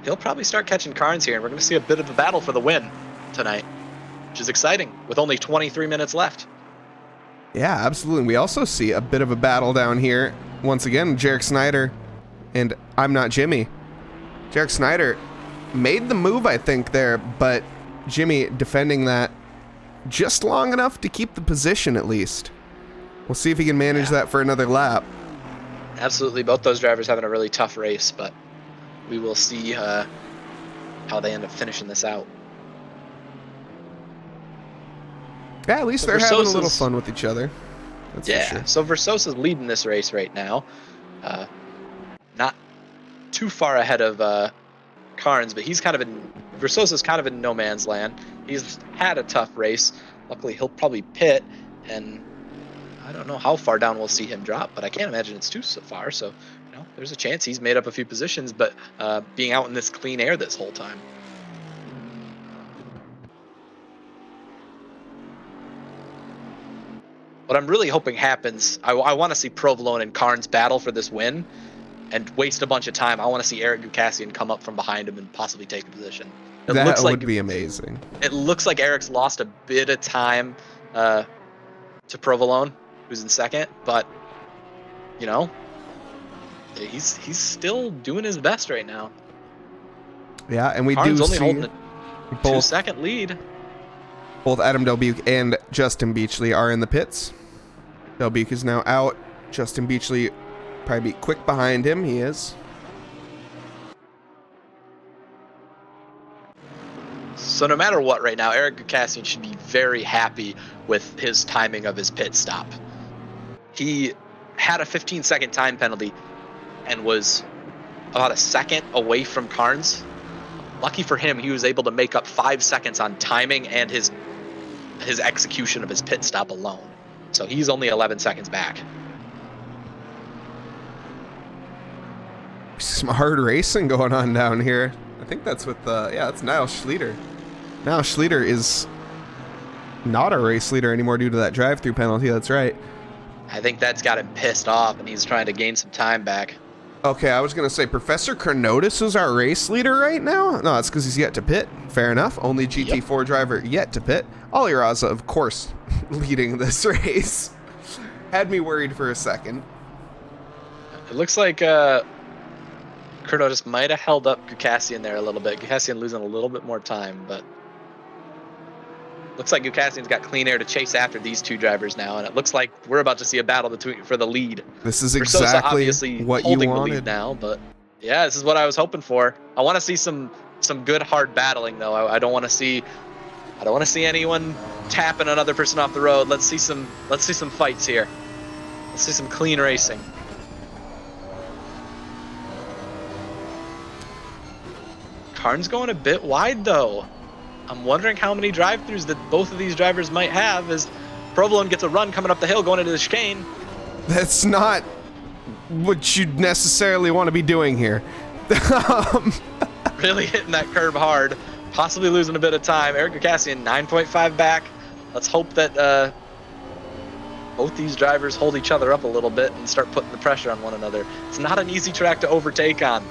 he'll probably start catching Carnes here, and we're going to see a bit of a battle for the win tonight, which is exciting, with only 23 minutes left. Yeah, absolutely. We also see a bit of a battle down here. Once again, Jarek Snyder and I'm Not Jimmy. Jarek Snyder made the move, I think, there, but Jimmy defending that just long enough to keep the position at least. We'll see if he can manage that for another lap. Absolutely. Both those drivers having a really tough race, but we will see how how they end up finishing this out. Yeah, at least So they're having a little Versosa's- fun with each other. That's for sure. So Versosa's leading this race right now. Not too far ahead of Carnes, but Versosa's kind of in no man's land. He's had a tough race. Luckily, he'll probably pit, and I don't know how far down we'll see him drop, but I can't imagine it's too far. So, there's a chance he's made up a few positions, but being out in this clean air this whole time. What I'm really hoping happens, I want to see Provolone and Carnes battle for this win and waste a bunch of time. I want to see Eric Gukasian come up from behind him and possibly take a position. That would be amazing. It looks like Eric's lost a bit of time to Provolone, who's in second, but he's still doing his best right now. Yeah, and we Carnes do only see holding a both 2-second lead. Both Adam Delbuke and Justin Beachley are in the pits. Delbuke is now out. Justin Beachley probably quick behind him. He is. So no matter what right now, Eric Gukasian should be very happy with his timing of his pit stop. He had a 15-second time penalty and was about a second away from Carnes. Lucky for him, he was able to make up 5 seconds on timing and his execution of his pit stop alone. So he's only 11 seconds back. Some hard racing going on down here. I think that's with that's Nause Schlieder. Nause Schlieder is not a race leader anymore due to that drive-through penalty. That's right. I think that's got him pissed off, and he's trying to gain some time back. Okay, I was going to say Professor Chronotis is our race leader right now. No, that's because he's yet to pit. Fair enough. Only GT4 driver yet to pit. Ollie Raza, of course, leading this race. Had me worried for a second. It looks like Chronotis might have held up Gukasian there a little bit. Gukasian losing a little bit more time, but looks like Gukasian's got clean air to chase after these two drivers now, and it looks like we're about to see a battle for the lead. This is exactly what you wanted. The lead now, but yeah, this is what I was hoping for. I want to see some good hard battling though. I don't want to see anyone tapping another person off the road. Let's see some fights here. Let's see some clean racing. Carnes going a bit wide though. I'm wondering how many drive-throughs that both of these drivers might have as Provolone gets a run coming up the hill going into the chicane. That's not what you'd necessarily want to be doing here. Really hitting that curb hard, possibly losing a bit of time. Eric Gukasian 9.5 back. Let's hope that both these drivers hold each other up a little bit and start putting the pressure on one another. It's not an easy track to overtake on.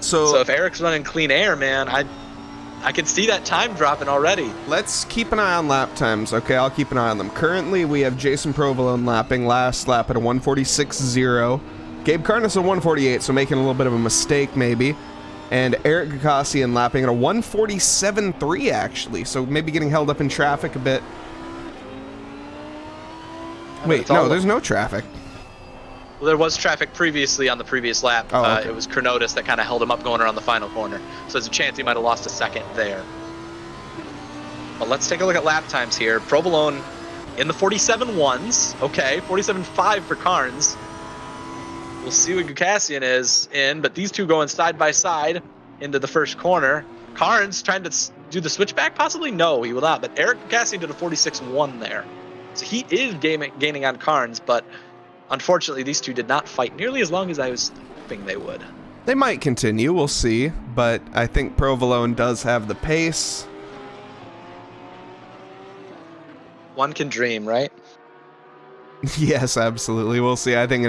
So if Eric's running clean air, man, I can see that time dropping already. Let's keep an eye on lap times. Okay, I'll keep an eye on them. Currently, we have Jason Provolone lapping last lap at a 146.0. Gabe Carnes at 148, so making a little bit of a mistake maybe. And Eric Gukasian lapping at a 147.3 actually, so maybe getting held up in traffic a bit. Wait, no, there's no traffic. Well, there was traffic previously on the previous lap. Oh, okay. It was Chronotis that kind of held him up going around the final corner. So there's a chance he might have lost a second there. But let's take a look at lap times here. Provolone in the 47.1s. Okay, 47.5 for Carnes. We'll see what Gukasian is in, but these two going side by side into the first corner. Carnes trying to do the switchback? Possibly no, he will not. But Eric Gukasian did a 46.1 there. So he is gaining on Carnes, but unfortunately, these two did not fight nearly as long as I was hoping they would. They might continue, we'll see, but I think Provolone does have the pace. One can dream, right? Yes, absolutely. We'll see. I think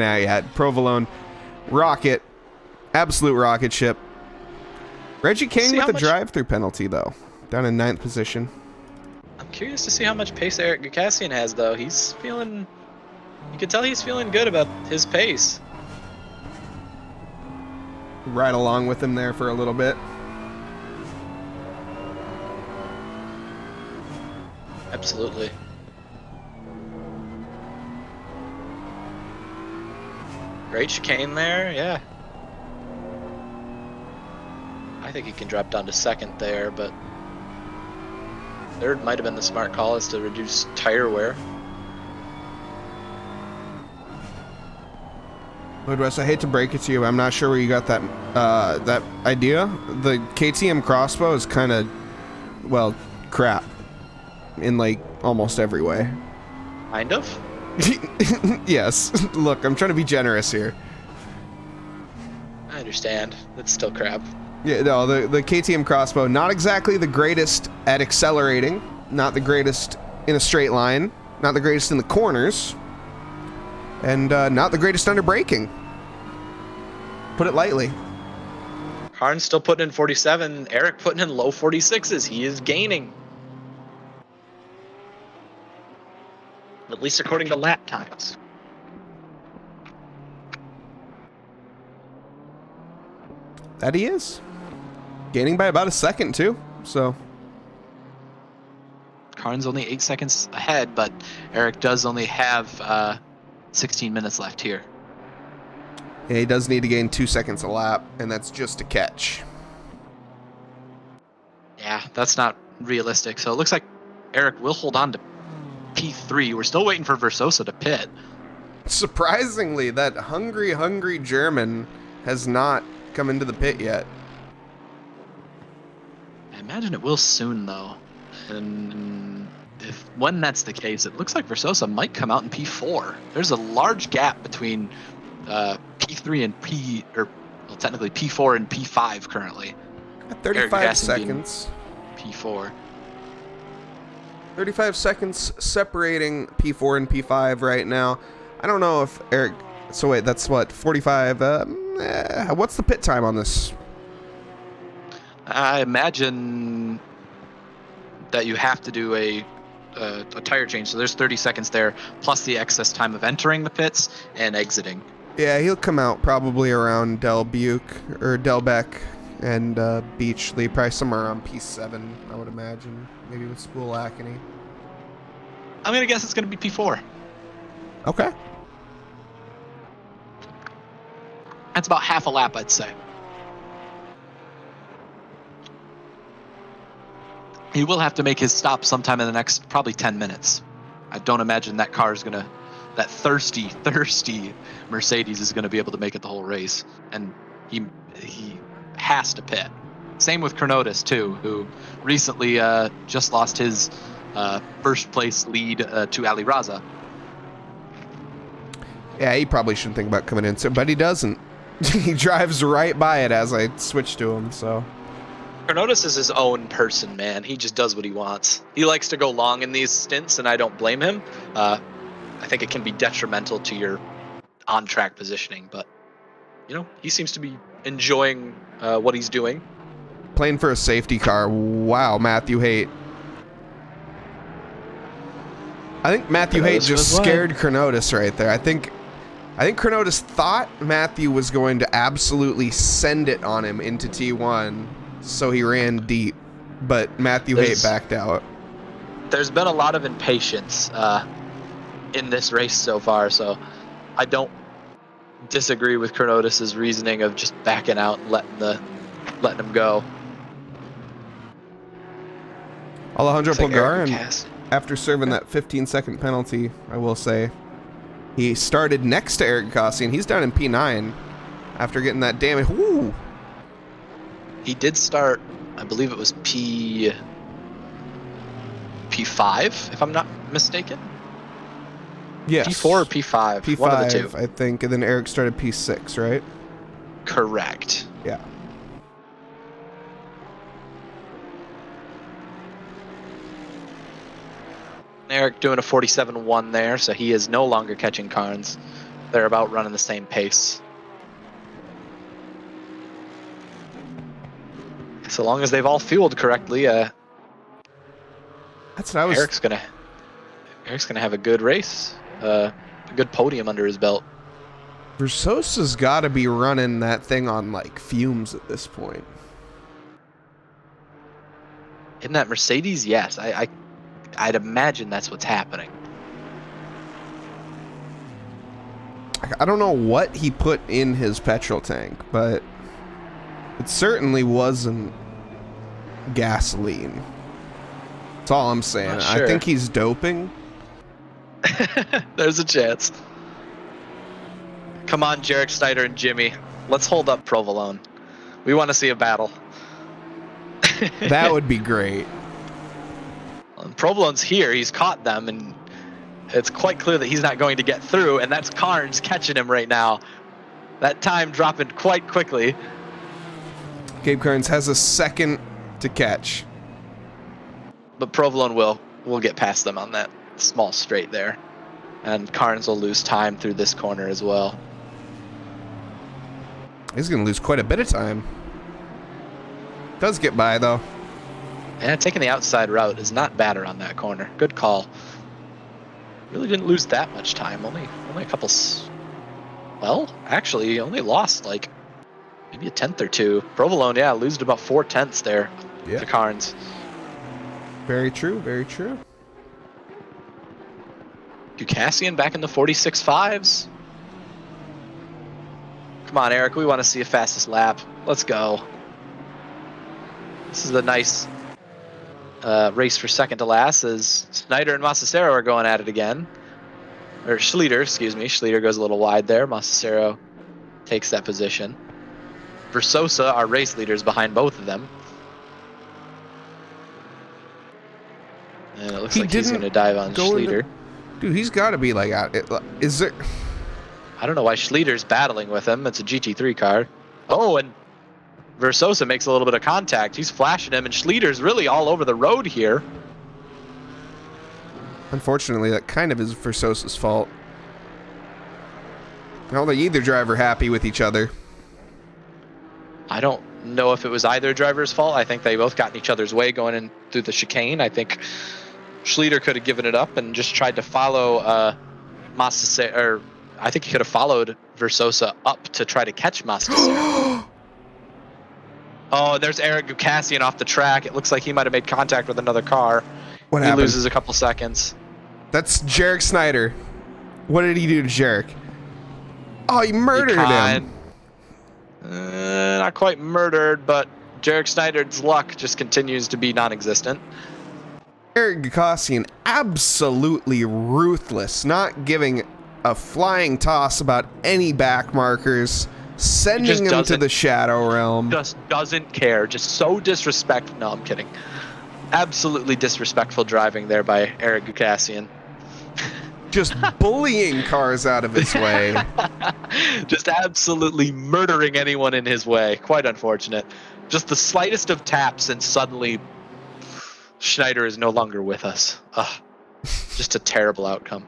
Provolone, rocket, absolute rocket ship. Reggie King with the drive-through penalty, though, down in 9th position. I'm curious to see how much pace Eric Gukasian has, though. He's feeling... You can tell he's feeling good about his pace. Right along with him there for a little bit. Absolutely. Great chicane there, yeah. think he can drop down to second there, but third might have been the smart call, is to reduce tire wear. Midwest, I hate to break it to you, but I'm not sure where you got that that idea. The KTM crossbow is kind of, well, crap in like almost every way. Kind of? Yes. Look, I'm trying to be generous here. I understand. It's still crap. Yeah, no, the KTM crossbow, not exactly the greatest at accelerating, not the greatest in a straight line, not the greatest in the corners, and not the greatest under braking. Put it lightly. Karn's still putting in 47. Eric putting in low 46s. He is gaining. At least according to lap times. That he is. Gaining by about a second, too. So. Karn's only 8 seconds ahead, but Eric does only have 16 minutes left here. Yeah, he does need to gain 2 seconds a lap, and that's just a catch. Yeah, that's not realistic. So it looks like Eric will hold on to P3. We're still waiting for Versosa to pit. Surprisingly, that hungry German has not come into the pit yet. I imagine it will soon, though. And when that's the case, it looks like Versosa might come out in P4. There's a large gap between P3 and technically P4 and P5 currently. At 35 seconds. P4. 35 seconds separating P4 and P5 right now. I don't know if Eric... So wait, that's what, 45? What's the pit time on this? I imagine that you have to do a tire change, so there's 30 seconds there, plus the excess time of entering the pits and exiting. Yeah, he'll come out probably around Del Buke, or Delbeck and Beachley, probably somewhere around P7, I would imagine. Maybe with Spool Lackney. I'm going to guess it's going to be P4. Okay. That's about half a lap, I'd say. He will have to make his stop sometime in the next probably 10 minutes. I don't imagine that car is going to, that thirsty Mercedes is going to be able to make it the whole race. And he has to pit. Same with Kronotis, too, who recently just lost his first place lead to Ali Raza. Yeah, he probably shouldn't think about coming in, but he doesn't. He drives right by it as I switch to him, so. Kronotis is his own person, man. He just does what he wants. He likes to go long in these stints, and I don't blame him. I think it can be detrimental to your on-track positioning, but, you know, he seems to be enjoying what he's doing. Playing for a safety car. Wow, Matthew Haight. I think Matthew Haight just scared Kronotis right there. I think Kronotis thought Matthew was going to absolutely send it on him into T1, so he ran deep, but Matthew Haight backed out. There's been a lot of impatience in this race so far, so I don't disagree with Kronotis' reasoning of just backing out and letting him go. Alejandro Pulgar, after serving that 15-second penalty, I will say, he started next to Eric Gossi, and he's down in P9 after getting that damage. Woo! He did start, I believe it was P5, if I'm not mistaken. Yes. P4 or P5? P5, one of the two. I think, and then Eric started P6, right? Correct. Yeah. Eric doing a 47.1 there, so he is no longer catching Carnes. They're about running the same pace. So long as they've all fueled correctly, that's what I was. Eric's gonna have a good race, a good podium under his belt. Versosa's got to be running that thing on like fumes at this point. In that Mercedes, yes, I'd imagine that's what's happening. I don't know what he put in his petrol tank, but It certainly wasn't gasoline. That's all I'm saying. Not sure. I think he's doping. There's a chance. Come on, Jarek Snyder and Jimmy. Let's hold up Provolone. We want to see a battle. That would be great. Provolone's here. He's caught them, and it's quite clear that he's not going to get through, and that's Carnes catching him right now. That time dropping quite quickly. Gabe Carnes has a second to catch. But Provolone will get past them on that small straight there. And Carnes will lose time through this corner as well. He's going to lose quite a bit of time. Does get by, though. Yeah, taking the outside route is not bad around that corner. Good call. Really didn't lose that much time. Only a couple... Well, actually, he only lost like maybe a tenth or two. Provolone, yeah, losed about 4/10 there to Carnes. Very true, very true. Gukassian back in the 46.5s. Come on, Eric, we want to see a fastest lap. Let's go. This is a nice race for second to last as Snyder and Massacero are going at it again. Or Schlieder, excuse me. Schlieder goes a little wide there. Massacero takes that position. Versosa, our race leader, is behind both of them. And it looks like he's going to dive on Schlieder. Dude, he's got to be like, is there... I don't know why Schlieder's battling with him. It's a GT3 car. Oh, and Versosa makes a little bit of contact. He's flashing him, and Schlieder's really all over the road here. Unfortunately, that kind of is Versosa's fault. Well, they either driver happy with each other. I don't know if it was either driver's fault. I think they both got in each other's way going in through the chicane. I think Schlieder could have given it up and just tried to follow Massacero, or I think he could have followed Versosa up to try to catch Massacero. Oh, there's Eric Gukassian off the track. It looks like he might have made contact with another car. What happened? He loses a couple seconds. That's Jarek Snyder. What did he do to Jarek? Oh, he murdered him. Not quite murdered, but Jarek Snyder's luck just continues to be non-existent. Eric Gukassian absolutely ruthless, not giving a flying toss about any back markers, sending him to the Shadow Realm. Just doesn't care. Just so disrespectful. No, I'm kidding. Absolutely disrespectful driving there by Eric Gukassian. Just bullying cars out of his way. Just absolutely murdering anyone in his way. Quite unfortunate. Just the slightest of taps and suddenly Schneider is no longer with us. Ugh. Just a terrible outcome.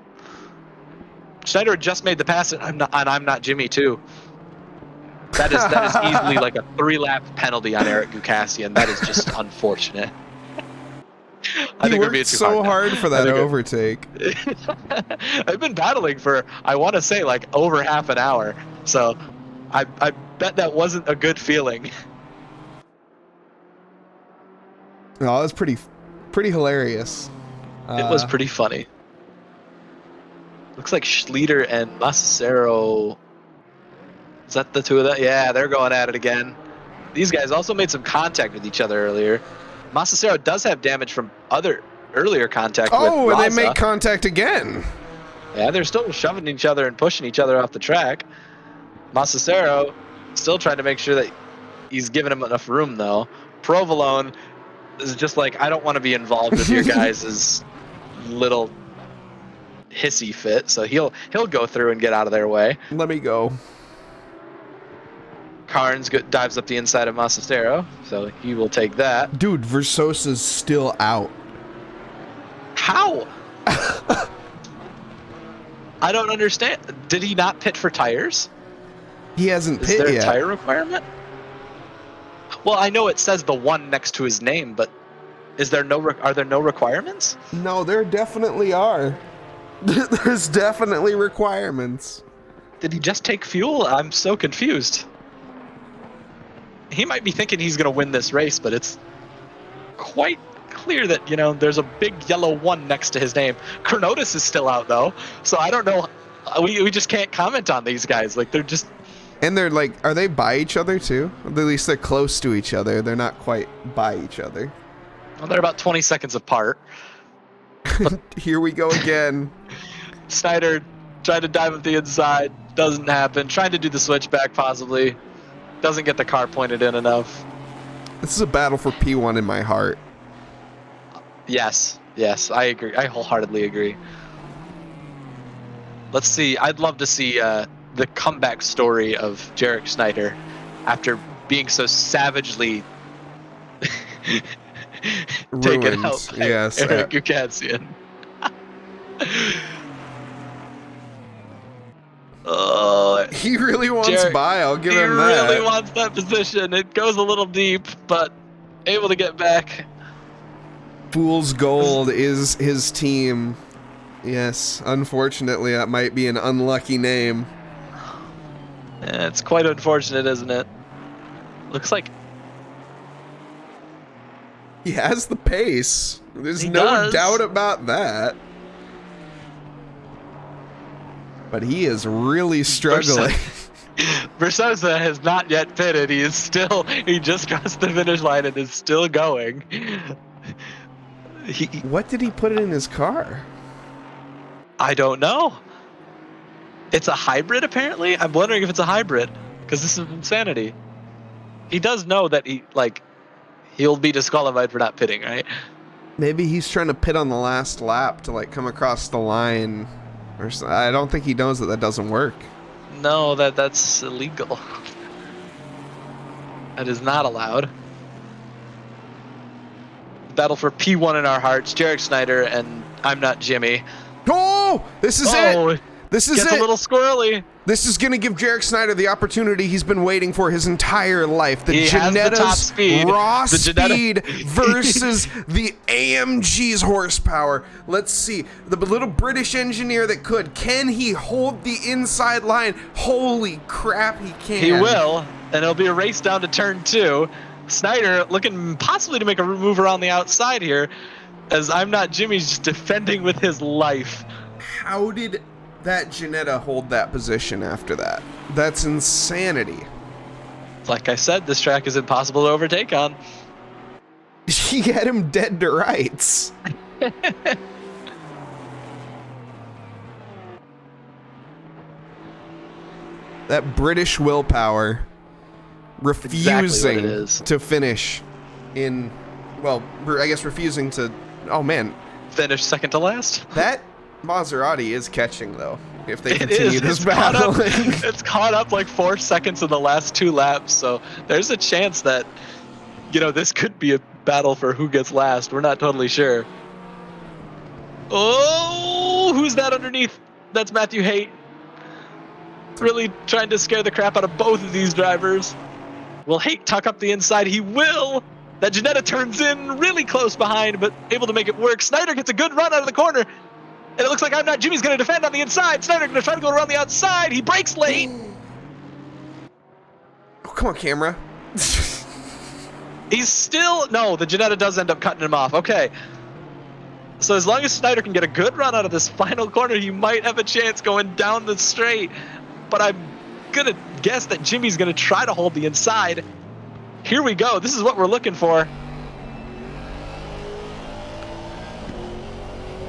Schneider had just made the pass, and I'm not Jimmy too. That is easily like a 3-lap penalty on Eric Gukassian. That is just unfortunate. He worked so hard for that overtake. I've been battling for, I want to say, like over half an hour. So I bet that wasn't a good feeling. No, it was pretty hilarious. It was pretty funny. Looks like Schlieder and Massacero. Is that the two of them? Yeah, they're going at it again. These guys also made some contact with each other earlier. Massacero does have damage from earlier contact with Raza. Oh, and they make contact again. Yeah, they're still shoving each other and pushing each other off the track. Massacero still trying to make sure that he's giving him enough room, though. Provolone is just like, I don't want to be involved with your guys' little hissy fit, so he'll go through and get out of their way. Let me go. Carnes dives up the inside of Massacero, so he will take that. Dude, Versosa's still out. How? I don't understand. Did he not pit for tires? He hasn't pit yet. Is there a tire requirement? Well, I know it says the 1 next to his name, but are there no requirements? No, there definitely are. There's definitely requirements. Did he just take fuel? I'm so confused. He might be thinking he's going to win this race, but it's quite clear that, there's a big yellow 1 next to his name. Chronotis is still out, though, so I don't know. We just can't comment on these guys. Like, they're just And they're like, are they by each other too? At least they're close to each other. They're not quite by each other. Well, they're about 20 seconds apart. Here we go again. Snyder tried to dive up the inside. Doesn't happen. Trying to do the switchback possibly. Doesn't get the car pointed in enough. This is a battle for P1 in my heart. Yes, I agree. I wholeheartedly agree. Let's see. I'd love to see the comeback story of Jarek Snyder after being so savagely taken out by Eric Gukasian. Oh, he really wants Jarek, by. I'll give him that. He really wants that position. It goes a little deep, but able to get back. Fool's Gold is his team. Yes, unfortunately, that might be an unlucky name. It's quite unfortunate, isn't it? Looks like he has the pace. There's no doubt about that. But he is really struggling. Versosa has not yet pitted. He just crossed the finish line and is still going. What did he put in his car? I don't know. It's a hybrid, apparently. I'm wondering if it's a hybrid, because this is insanity. He does know that he'll be disqualified for not pitting, right? Maybe he's trying to pit on the last lap to come across the line. Or I don't think he knows that doesn't work. No, that's illegal. That is not allowed. Battle for P1 in our hearts. Jarek Snyder and I'm Not Jimmy. Oh, this is it. This is gets it. A little squirrely. This is going to give Jarek Snyder the opportunity he's been waiting for his entire life. The He has the top speed. raw The speed versus the AMG's horsepower. Let's see. The little British engineer that could. Can he hold the inside line? Holy crap, he can. He will, and it'll be a race down to turn 2. Snyder looking possibly to make a move around the outside here, as I'm Not Jimmy's just defending with his life. How did that Ginetta hold that position after that? That's insanity. Like I said, this track is impossible to overtake on. He had him dead to rights. That British willpower refusing to finish in, well, I guess refusing to, oh man. Finish second to last? That Maserati is catching, though, if they continue this battle. It's caught up like 4 seconds in the last 2 laps, so there's a chance that, this could be a battle for who gets last. We're not totally sure. Oh, who's that underneath? That's Matthew Haight. Really trying to scare the crap out of both of these drivers. Will Haight tuck up the inside? He will. That Ginetta turns in really close behind, but able to make it work. Snyder gets a good run out of the corner. And it looks like I'm Not Jimmy's going to defend on the inside. Snyder going to try to go around the outside. He breaks late. Oh, come on, camera. He's still... No, the Ginetta does end up cutting him off. Okay. So as long as Snyder can get a good run out of this final corner, he might have a chance going down the straight. But I'm going to guess that Jimmy's going to try to hold the inside. Here we go. This is what we're looking for.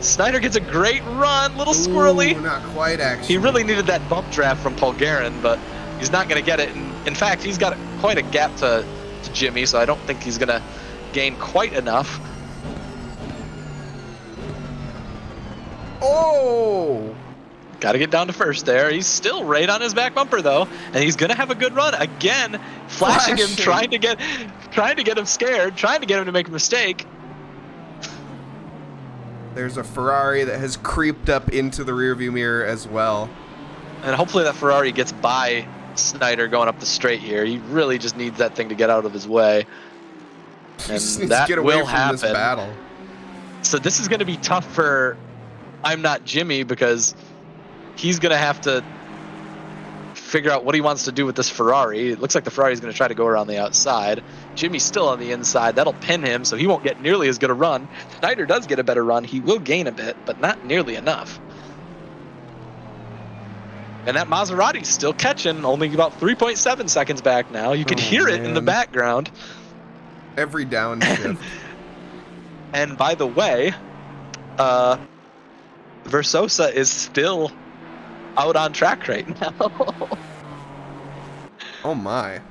Snyder gets a great run, little squirrely. Ooh, not quite, actually. He really needed that bump draft from Paul Guerin, but he's not going to get it. In fact, he's got quite a gap to Jimmy, so I don't think he's going to gain quite enough. Oh! Got to get down to first there. He's still right on his back bumper, though, and he's going to have a good run. Again, flashing him, trying to get him scared, trying to get him to make a mistake. There's a Ferrari that has creeped up into the rearview mirror as well. And hopefully that Ferrari gets by Snyder going up the straight here. He really just needs that thing to get out of his way. And that will happen. This battle. So this is going to be tough for I'm Not Jimmy, because he's going to have to figure out what he wants to do with this Ferrari. It looks like the Ferrari is going to try to go around the outside. Jimmy's still on the inside. That'll pin him, so he won't get nearly as good a run. Snyder does get a better run. He will gain a bit, but not nearly enough. And that Maserati's still catching, only about 3.7 seconds back now. You can hear it in the man. background. Every downshift. And by the way, Versosa is still out on track right now. Oh my.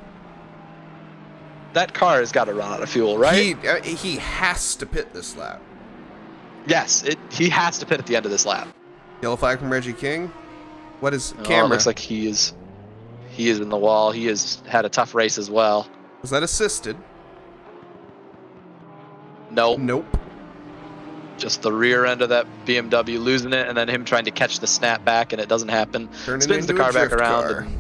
That car has got to run out of fuel, right? He has to pit this lap. Yes, he has to pit at the end of this lap. Yellow flag from Reggie King. What is Oh, camera? it looks like he is in the wall. He has had a tough race as well. Was that assisted? Nope. Nope. Just the rear end of that BMW losing it, and then him trying to catch the snap back, and it doesn't happen. Turning Spins the into a car back drift around car. and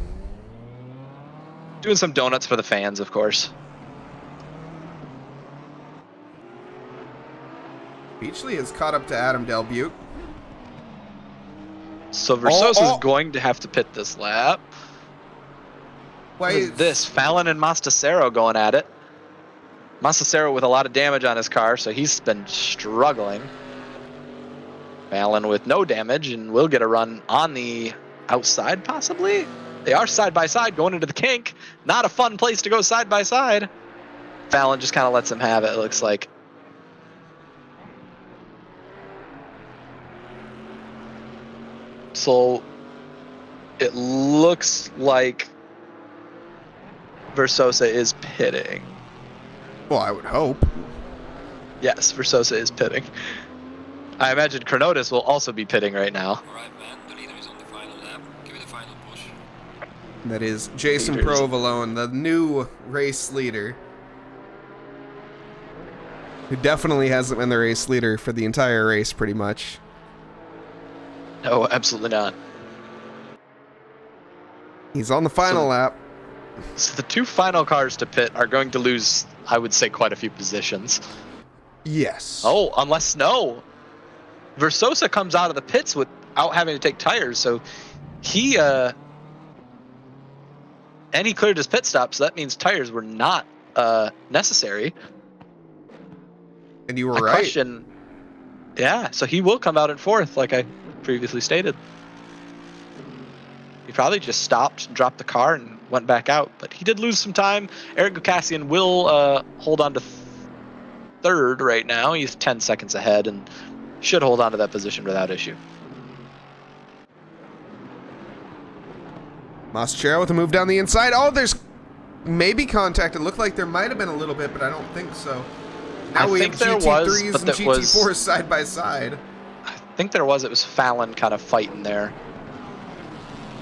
doing some donuts for the fans, of course. Beachley has caught up to Adam Del Butte. So Versosa Oh. is going to have to pit this lap. Why What is this? Fallon and Mastasero going at it. Mastasero with a lot of damage on his car, so he's been struggling. Fallon with no damage and will get a run on the outside, possibly? They are side by side going into the kink. Not a fun place to go side by side. Fallon just kind of lets him have it, it looks like. So it looks like Versosa is pitting. Well, I would hope. Yes, Versosa is pitting. I imagine Chronotis will also be pitting right now. All right, man. The leader is on the final lap. Give it a final push. That is Jason Leaders. Provolone, the new race leader. Who definitely hasn't been the race leader for the entire race, pretty much. No, absolutely not. He's on the final lap. So the two final cars to pit are going to lose, I would say, quite a few positions. Yes. Oh, unless no. Versosa comes out of the pits without having to take tires, so he cleared his pit stop, so that means tires were not necessary. And you were I right. question, yeah, so he will come out in fourth, like I previously stated. He probably just stopped, dropped the car, and went back out, but he did lose some time. Eric Gukassian will hold on to third right now. He's 10 seconds ahead and should hold on to that position without issue. Masachero with a move down the inside. Oh, there's maybe contact. It looked like there might have been a little bit, but I don't think so. Now I we think have there GT3s was, and but that GT4s was- side by side. I think there was. It was Fallon kind of fighting there.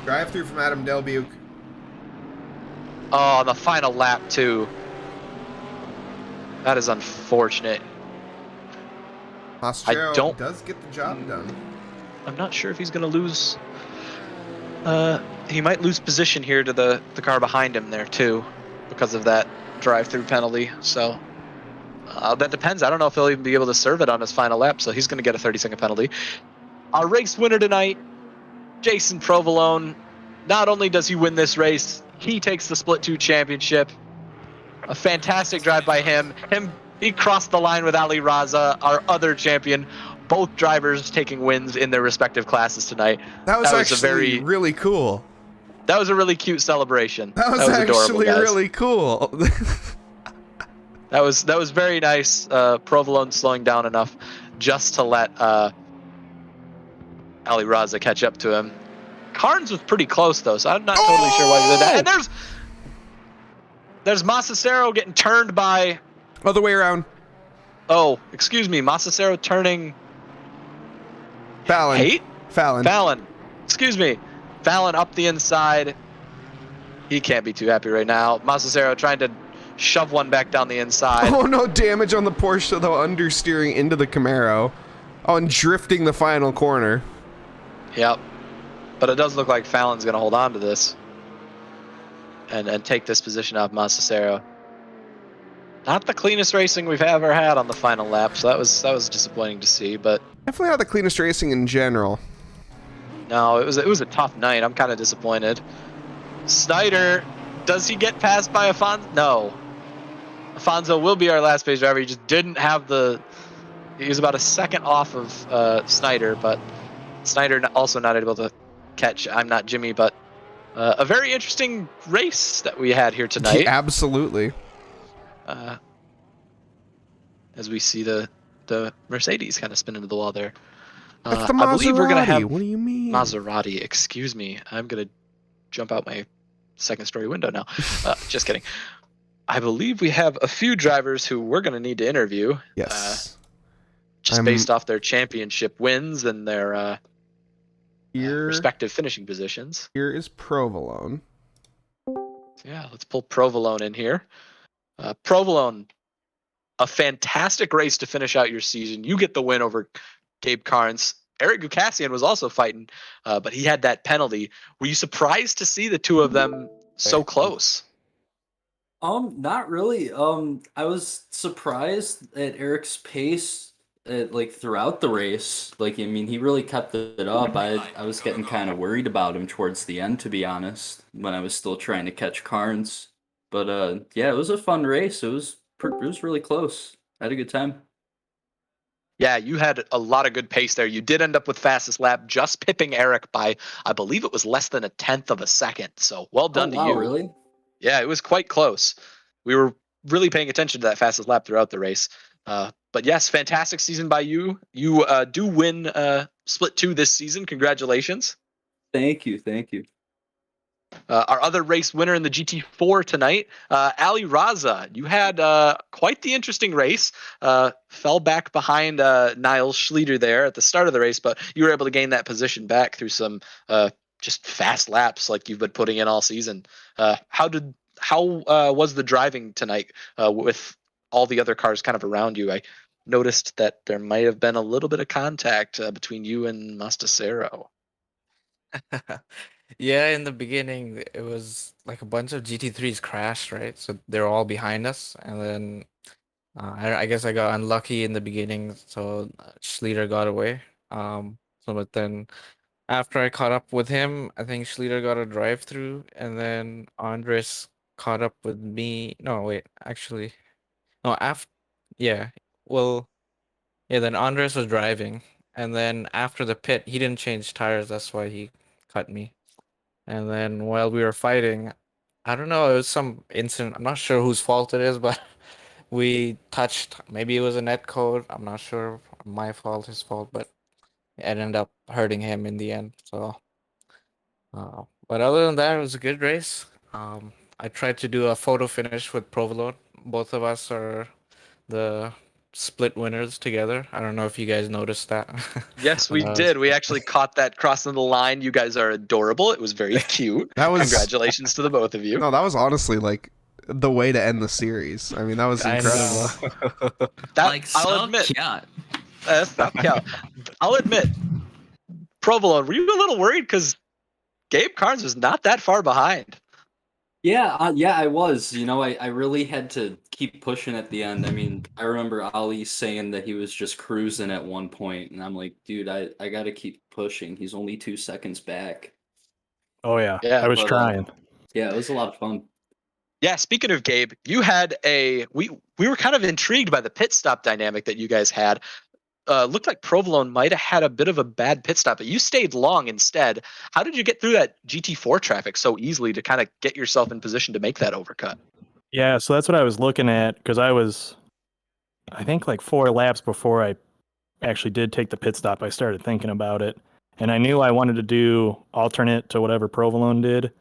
Drive through from Adam Del Butte. Oh, the final lap, too. That is unfortunate. Masachero don't- does get the job done. I'm not sure if he's going to lose. He might lose position here to the car behind him there, too, because of that drive-through penalty. So that depends. I don't know if he'll even be able to serve it on his final lap, so he's going to get a 30-second penalty. Our race winner tonight, Jason Provolone. Not only does he win this race, he takes the Split 2 championship. A fantastic drive by him. He crossed the line with Ali Raza, our other champion. Both drivers taking wins in their respective classes tonight. That was actually a very really cool. That was a really cute celebration. That was adorable, actually guys. really cool. That was very nice. Provolone slowing down enough just to let Ali Raza catch up to him. Carnes was pretty close though, so I'm not totally sure why he did that. And there's Masachero getting turned by. Other way around. Oh, excuse me, Masachero turning. Fallon. Hate? Fallon. Excuse me. Fallon up the inside. He can't be too happy right now. Masachero trying to shove one back down the inside. Oh, no damage on the Porsche, though, understeering into the Camaro. Oh, and drifting the final corner. Yep. But it does look like Fallon's going to hold on to this. And take this position off Masachero. Not the cleanest racing we've ever had on the final lap, so that was disappointing to see, but Definitely not the cleanest racing in general. no, it was a tough night. I'm kind of disappointed. Snyder, does he get passed by Afonso? No. Afonso will be our last page driver. He just didn't have he was about a second off of Snyder, but Snyder also not able to catch I'm Not Jimmy, but a very interesting race that we had here tonight. Absolutely. As we see the Mercedes kind of spin into the wall there. It's the I believe we're going to Maserati. have What do you mean? Maserati. Excuse me. I'm going to jump out my second story window now. Just kidding. I believe we have a few drivers who we're going to need to interview. Yes. Just based off their championship wins and their respective finishing positions. Here is Provolone. Yeah, let's pull Provolone in here. Provolone, a fantastic race to finish out your season. You get the win over Gabe Carnes. Eric Gukassian was also fighting, but he had that penalty. Were you surprised to see the two of them so close? Not really. I was surprised at Eric's pace like throughout the race. Like, I mean, he really kept it up. I was getting kind of worried about him towards the end, to be honest, when I was still trying to catch Carnes. But yeah, it was a fun race. It was really close. I had a good time. Yeah, you had a lot of good pace there. You did end up with fastest lap, just pipping Eric by, I believe it was less than 1/10 of a second. So well done to you. Really? Yeah, it was quite close. We were really paying attention to that fastest lap throughout the race. But yes, fantastic season by you. You do win Split 2 this season. Congratulations. Thank you. Thank you. Our other race winner in the GT4 tonight, Ali Raza. You had quite the interesting race. Fell back behind Niles Schlieder there at the start of the race, but you were able to gain that position back through some just fast laps like you've been putting in all season. How was the driving tonight with all the other cars kind of around you? I noticed that there might have been a little bit of contact between you and Mastasero. Yeah, in the beginning, it was like a bunch of GT3s crashed, right? So they're all behind us, and then I guess I got unlucky in the beginning, so Schlieder got away. But then after I caught up with him, I think Schlieder got a drive through, and then Andres caught up with me. No, wait, actually, no, after, yeah, well, yeah, then Andres was driving, and then after the pit, he didn't change tires, that's why he cut me. And then while we were fighting, I don't know, it was some incident. I'm not sure whose fault it is, but we touched, maybe it was a net code. I'm not sure, my fault, his fault, but it ended up hurting him in the end. So, but other than that, it was a good race. I tried to do a photo finish with Provolone. Both of us are the split winners together. I don't know if you guys noticed that. Yes, we did. We actually caught that crossing the line. You guys are adorable. It was very cute. Congratulations to the both of you. No, that was honestly like the way to end the series. I mean, that was incredible. I'll admit. I'll admit. Provolone, were you a little worried because Gabe Carnes was not that far behind? Yeah, I was. You know, I really had to keep pushing at the end. I mean, I remember Ali saying that he was just cruising at one point, and I'm like, dude, I got to keep pushing. He's only 2 seconds back. Oh yeah, I was trying. Yeah, it was a lot of fun. Yeah, speaking of Gabe, you had we were kind of intrigued by the pit stop dynamic that you guys had. Looked like Provolone might have had a bit of a bad pit stop, but you stayed long instead. How did you get through that GT4 traffic so easily to kind of get yourself in position to make that overcut? Yeah, so that's what I was looking at, because I think like 4 laps before I actually did take the pit stop, I started thinking about it. And I knew I wanted to do alternate to whatever Provolone did.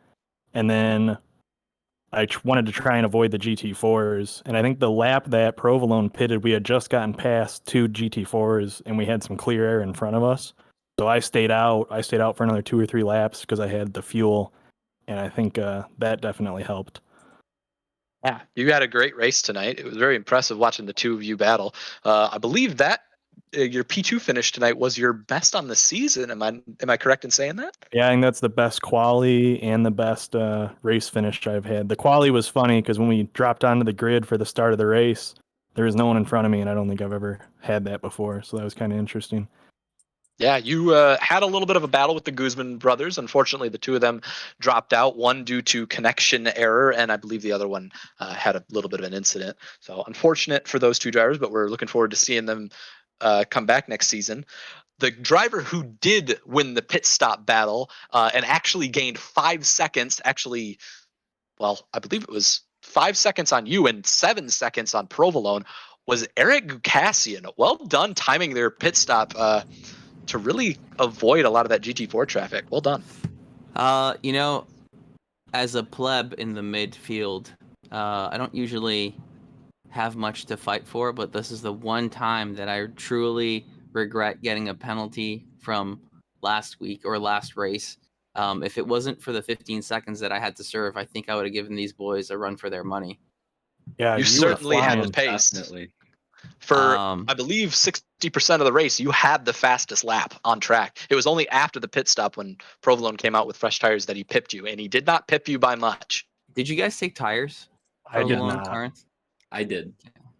And then I wanted to try and avoid the GT4s. And I think the lap that Provolone pitted, we had just gotten past 2 GT4s and we had some clear air in front of us. So I stayed out. For another 2 or 3 laps because I had the fuel. And I think that definitely helped. Yeah, you had a great race tonight. It was very impressive watching the two of you battle. I believe that your P2 finish tonight was your best on the season. Am I correct in saying that? Yeah, I think that's the best quali and the best race finish I've had. The quali was funny because when we dropped onto the grid for the start of the race, there was no one in front of me, and I don't think I've ever had that before. So that was kind of interesting. Yeah, you had a little bit of a battle with the Guzman brothers. Unfortunately, the two of them dropped out, one due to connection error, and I believe the other one had a little bit of an incident. So unfortunate for those two drivers, but we're looking forward to seeing them come back next season. the driver who did win the pit stop battle and actually gained 5 seconds, actually, well, I believe it was 5 seconds on you and 7 seconds on Provolone, was Eric Gukassian. Well done timing their pit stop to really avoid a lot of that GT4 traffic. Well done. You know, as a pleb in the midfield, I don't usually have much to fight for, but this is the one time that I truly regret getting a penalty from last week or last race. If it wasn't for the 15 seconds that I had to serve, I think I would have given these boys a run for their money. Yeah, You were certainly had the flying. pace. Definitely. For, Um, I believe, 60% of the race, you had the fastest lap on track. It was only after the pit stop when Provolone came out with fresh tires that he pipped you, and he did not pip you by much. Did you guys take tires? I did Provolone not. Carnes? I did.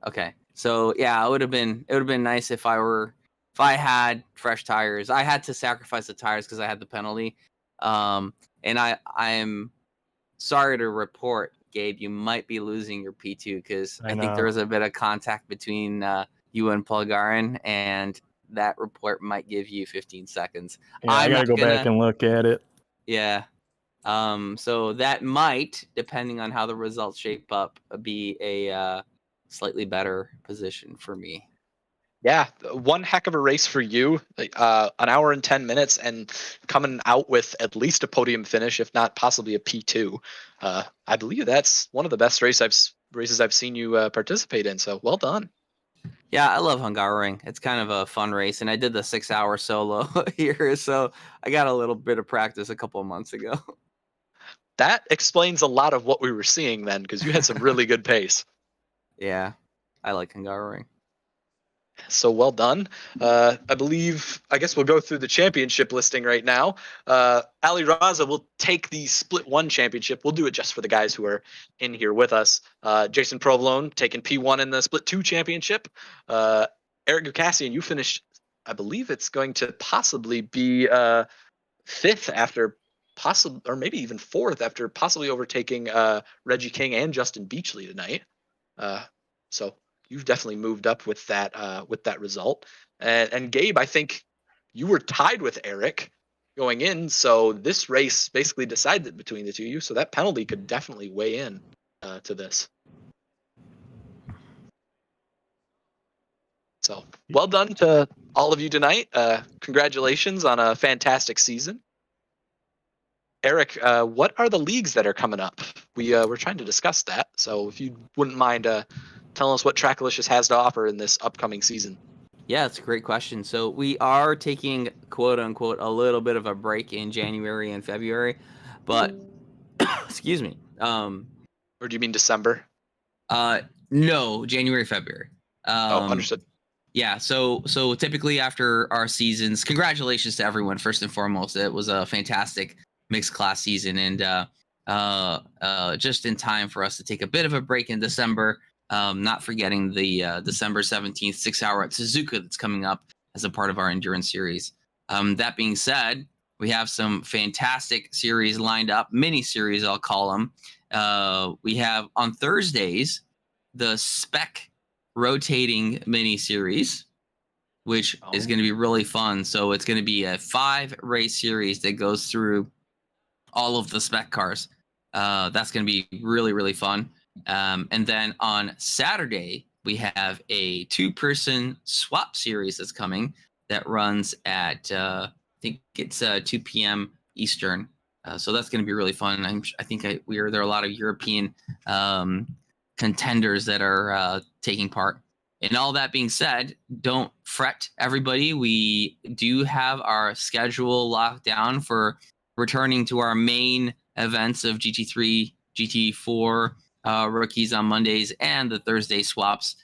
Okay. So yeah, it would have been nice if I had fresh tires. I had to sacrifice the tires because I had the penalty. And I'm sorry to report, Gabe, you might be losing your P2 because I think know. there was a bit of contact between you and Polgarin, and that report might give you 15 seconds. Yeah, I I'm gotta not go back and look at it. Yeah. So that might, depending on how the results shape up, be a slightly better position for me. Yeah, one heck of a race for you. An hour and 10 minutes, and coming out with at least a podium finish, if not possibly a P2. I believe that's one of the best races I've seen you participate in. So well done. Yeah, I love Hungaroring. It's kind of a fun race, and I did the 6-hour solo here, so I got a little bit of practice a couple of months ago. That explains a lot of what we were seeing then, because you had some really good pace. Yeah, I like Hungaroring. So well done. I guess we'll go through the championship listing right now. Ali Raza will take the Split 1 championship. We'll do it just for the guys who are in here with us. Jason Provolone taking P1 in the Split 2 championship. Eric Gukassian, you finished, I believe it's going to possibly be fifth after or maybe even fourth after possibly overtaking Reggie King and Justin Beachley tonight. So you've definitely moved up with that result. And Gabe, I think you were tied with Eric going in, so this race basically decided between the two of you. So that penalty could definitely weigh in to this. So well done to all of you tonight. Congratulations on a fantastic season. Eric, what are the leagues that are coming up? We're trying to discuss that. So if you wouldn't mind telling us what Trackalicious has to offer in this upcoming season. Yeah, it's a great question. So we are taking, quote unquote, a little bit of a break in January and February, but excuse me. Or do you mean December? No, January, February. Understood. Yeah, so typically after our seasons, congratulations to everyone. First and foremost, it was a fantastic mixed class season, and just in time for us to take a bit of a break in December. Not forgetting the December 17th 6-hour at Suzuka that's coming up as a part of our endurance series. That being said, we have some fantastic series lined up, mini series I'll call them. We have on Thursdays the Spec rotating mini series, which is going to be really fun. So it's going to be a 5-race series that goes through all of the spec cars. That's going to be really, really fun. And then on Saturday, we have a 2-person swap series that's coming that runs at, I think it's 2 p.m. Eastern. So that's going to be really fun. There are a lot of European contenders that are taking part. And all that being said, don't fret, everybody. We do have our schedule locked down for returning to our main events of GT3, GT4 rookies on Mondays and the Thursday swaps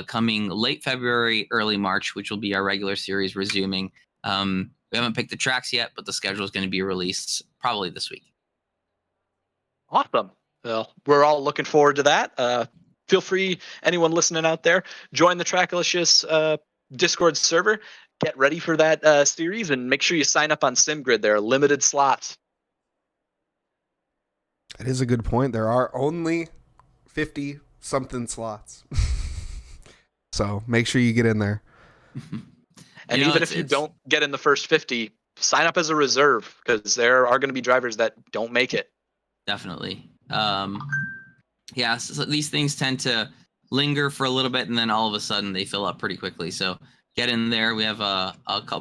coming late February, early March, which will be our regular series resuming. We haven't picked the tracks yet, but the schedule is going to be released probably this week. Awesome. Well, we're all looking forward to that. Feel free, anyone listening out there, join the Trackalicious Discord server. Get ready for that series, and make sure you sign up on SimGrid. There are limited slots. That is a good point. There are only 50-something slots. So make sure you get in there. And You know, even it's- if you it's- don't get in the first 50, sign up as a reserve because there are going to be drivers that don't make it. Definitely. Yeah, so these things tend to linger for a little bit, and then all of a sudden they fill up pretty quickly. So get in there. We have a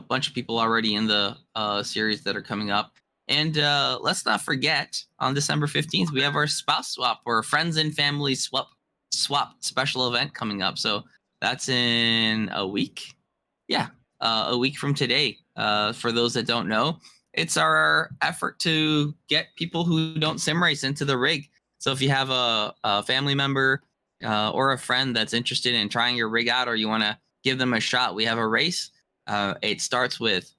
bunch of people already in the series that are coming up. And let's not forget, on December 15th, we have our spouse swap or friends and family swap special event coming up. So that's in a week. Yeah, a week from today. For those that don't know, it's our effort to get people who don't sim race into the rig. So if you have a family member or a friend that's interested in trying your rig out, or you want to give them a shot, we have a race. It starts with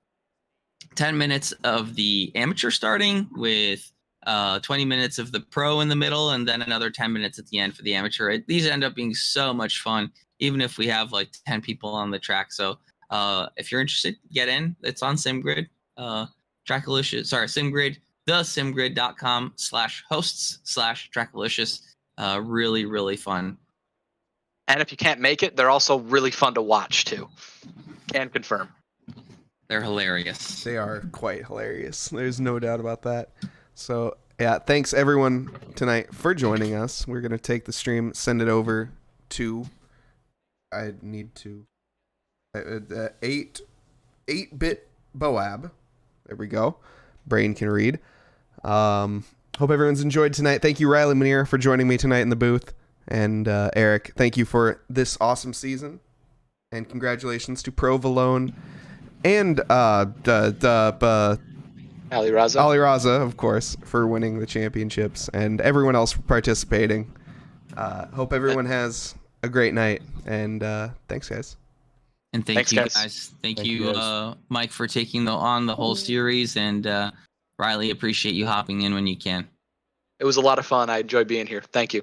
10 minutes of the amateur starting, with 20 minutes of the pro in the middle, and then another 10 minutes at the end for the amateur. These end up being so much fun, even if we have like 10 people on the track. So if you're interested, get in. It's on SimGrid. SimGrid, thesimgrid.com/hosts/Trackalicious. Really, really fun. And if you can't make it, they're also really fun to watch too. Can confirm. They're hilarious. They are quite hilarious. There's no doubt about that. So, yeah, thanks everyone tonight for joining us. We're going to take the stream, send it over to, I need to, 8-bit Boab. There we go. Brain can read. Hope everyone's enjoyed tonight. Thank you, Riley Munir, for joining me tonight in the booth. And Eric, thank you for this awesome season. And congratulations to Provolone and Ali Raza. Ali Raza, of course, for winning the championships, and everyone else for participating. Hope everyone has a great night, and thanks, guys. And thanks, you guys. Thank you, Mike, for taking on the whole series, and Riley, appreciate you hopping in when you can. It was a lot of fun. I enjoyed being here. Thank you.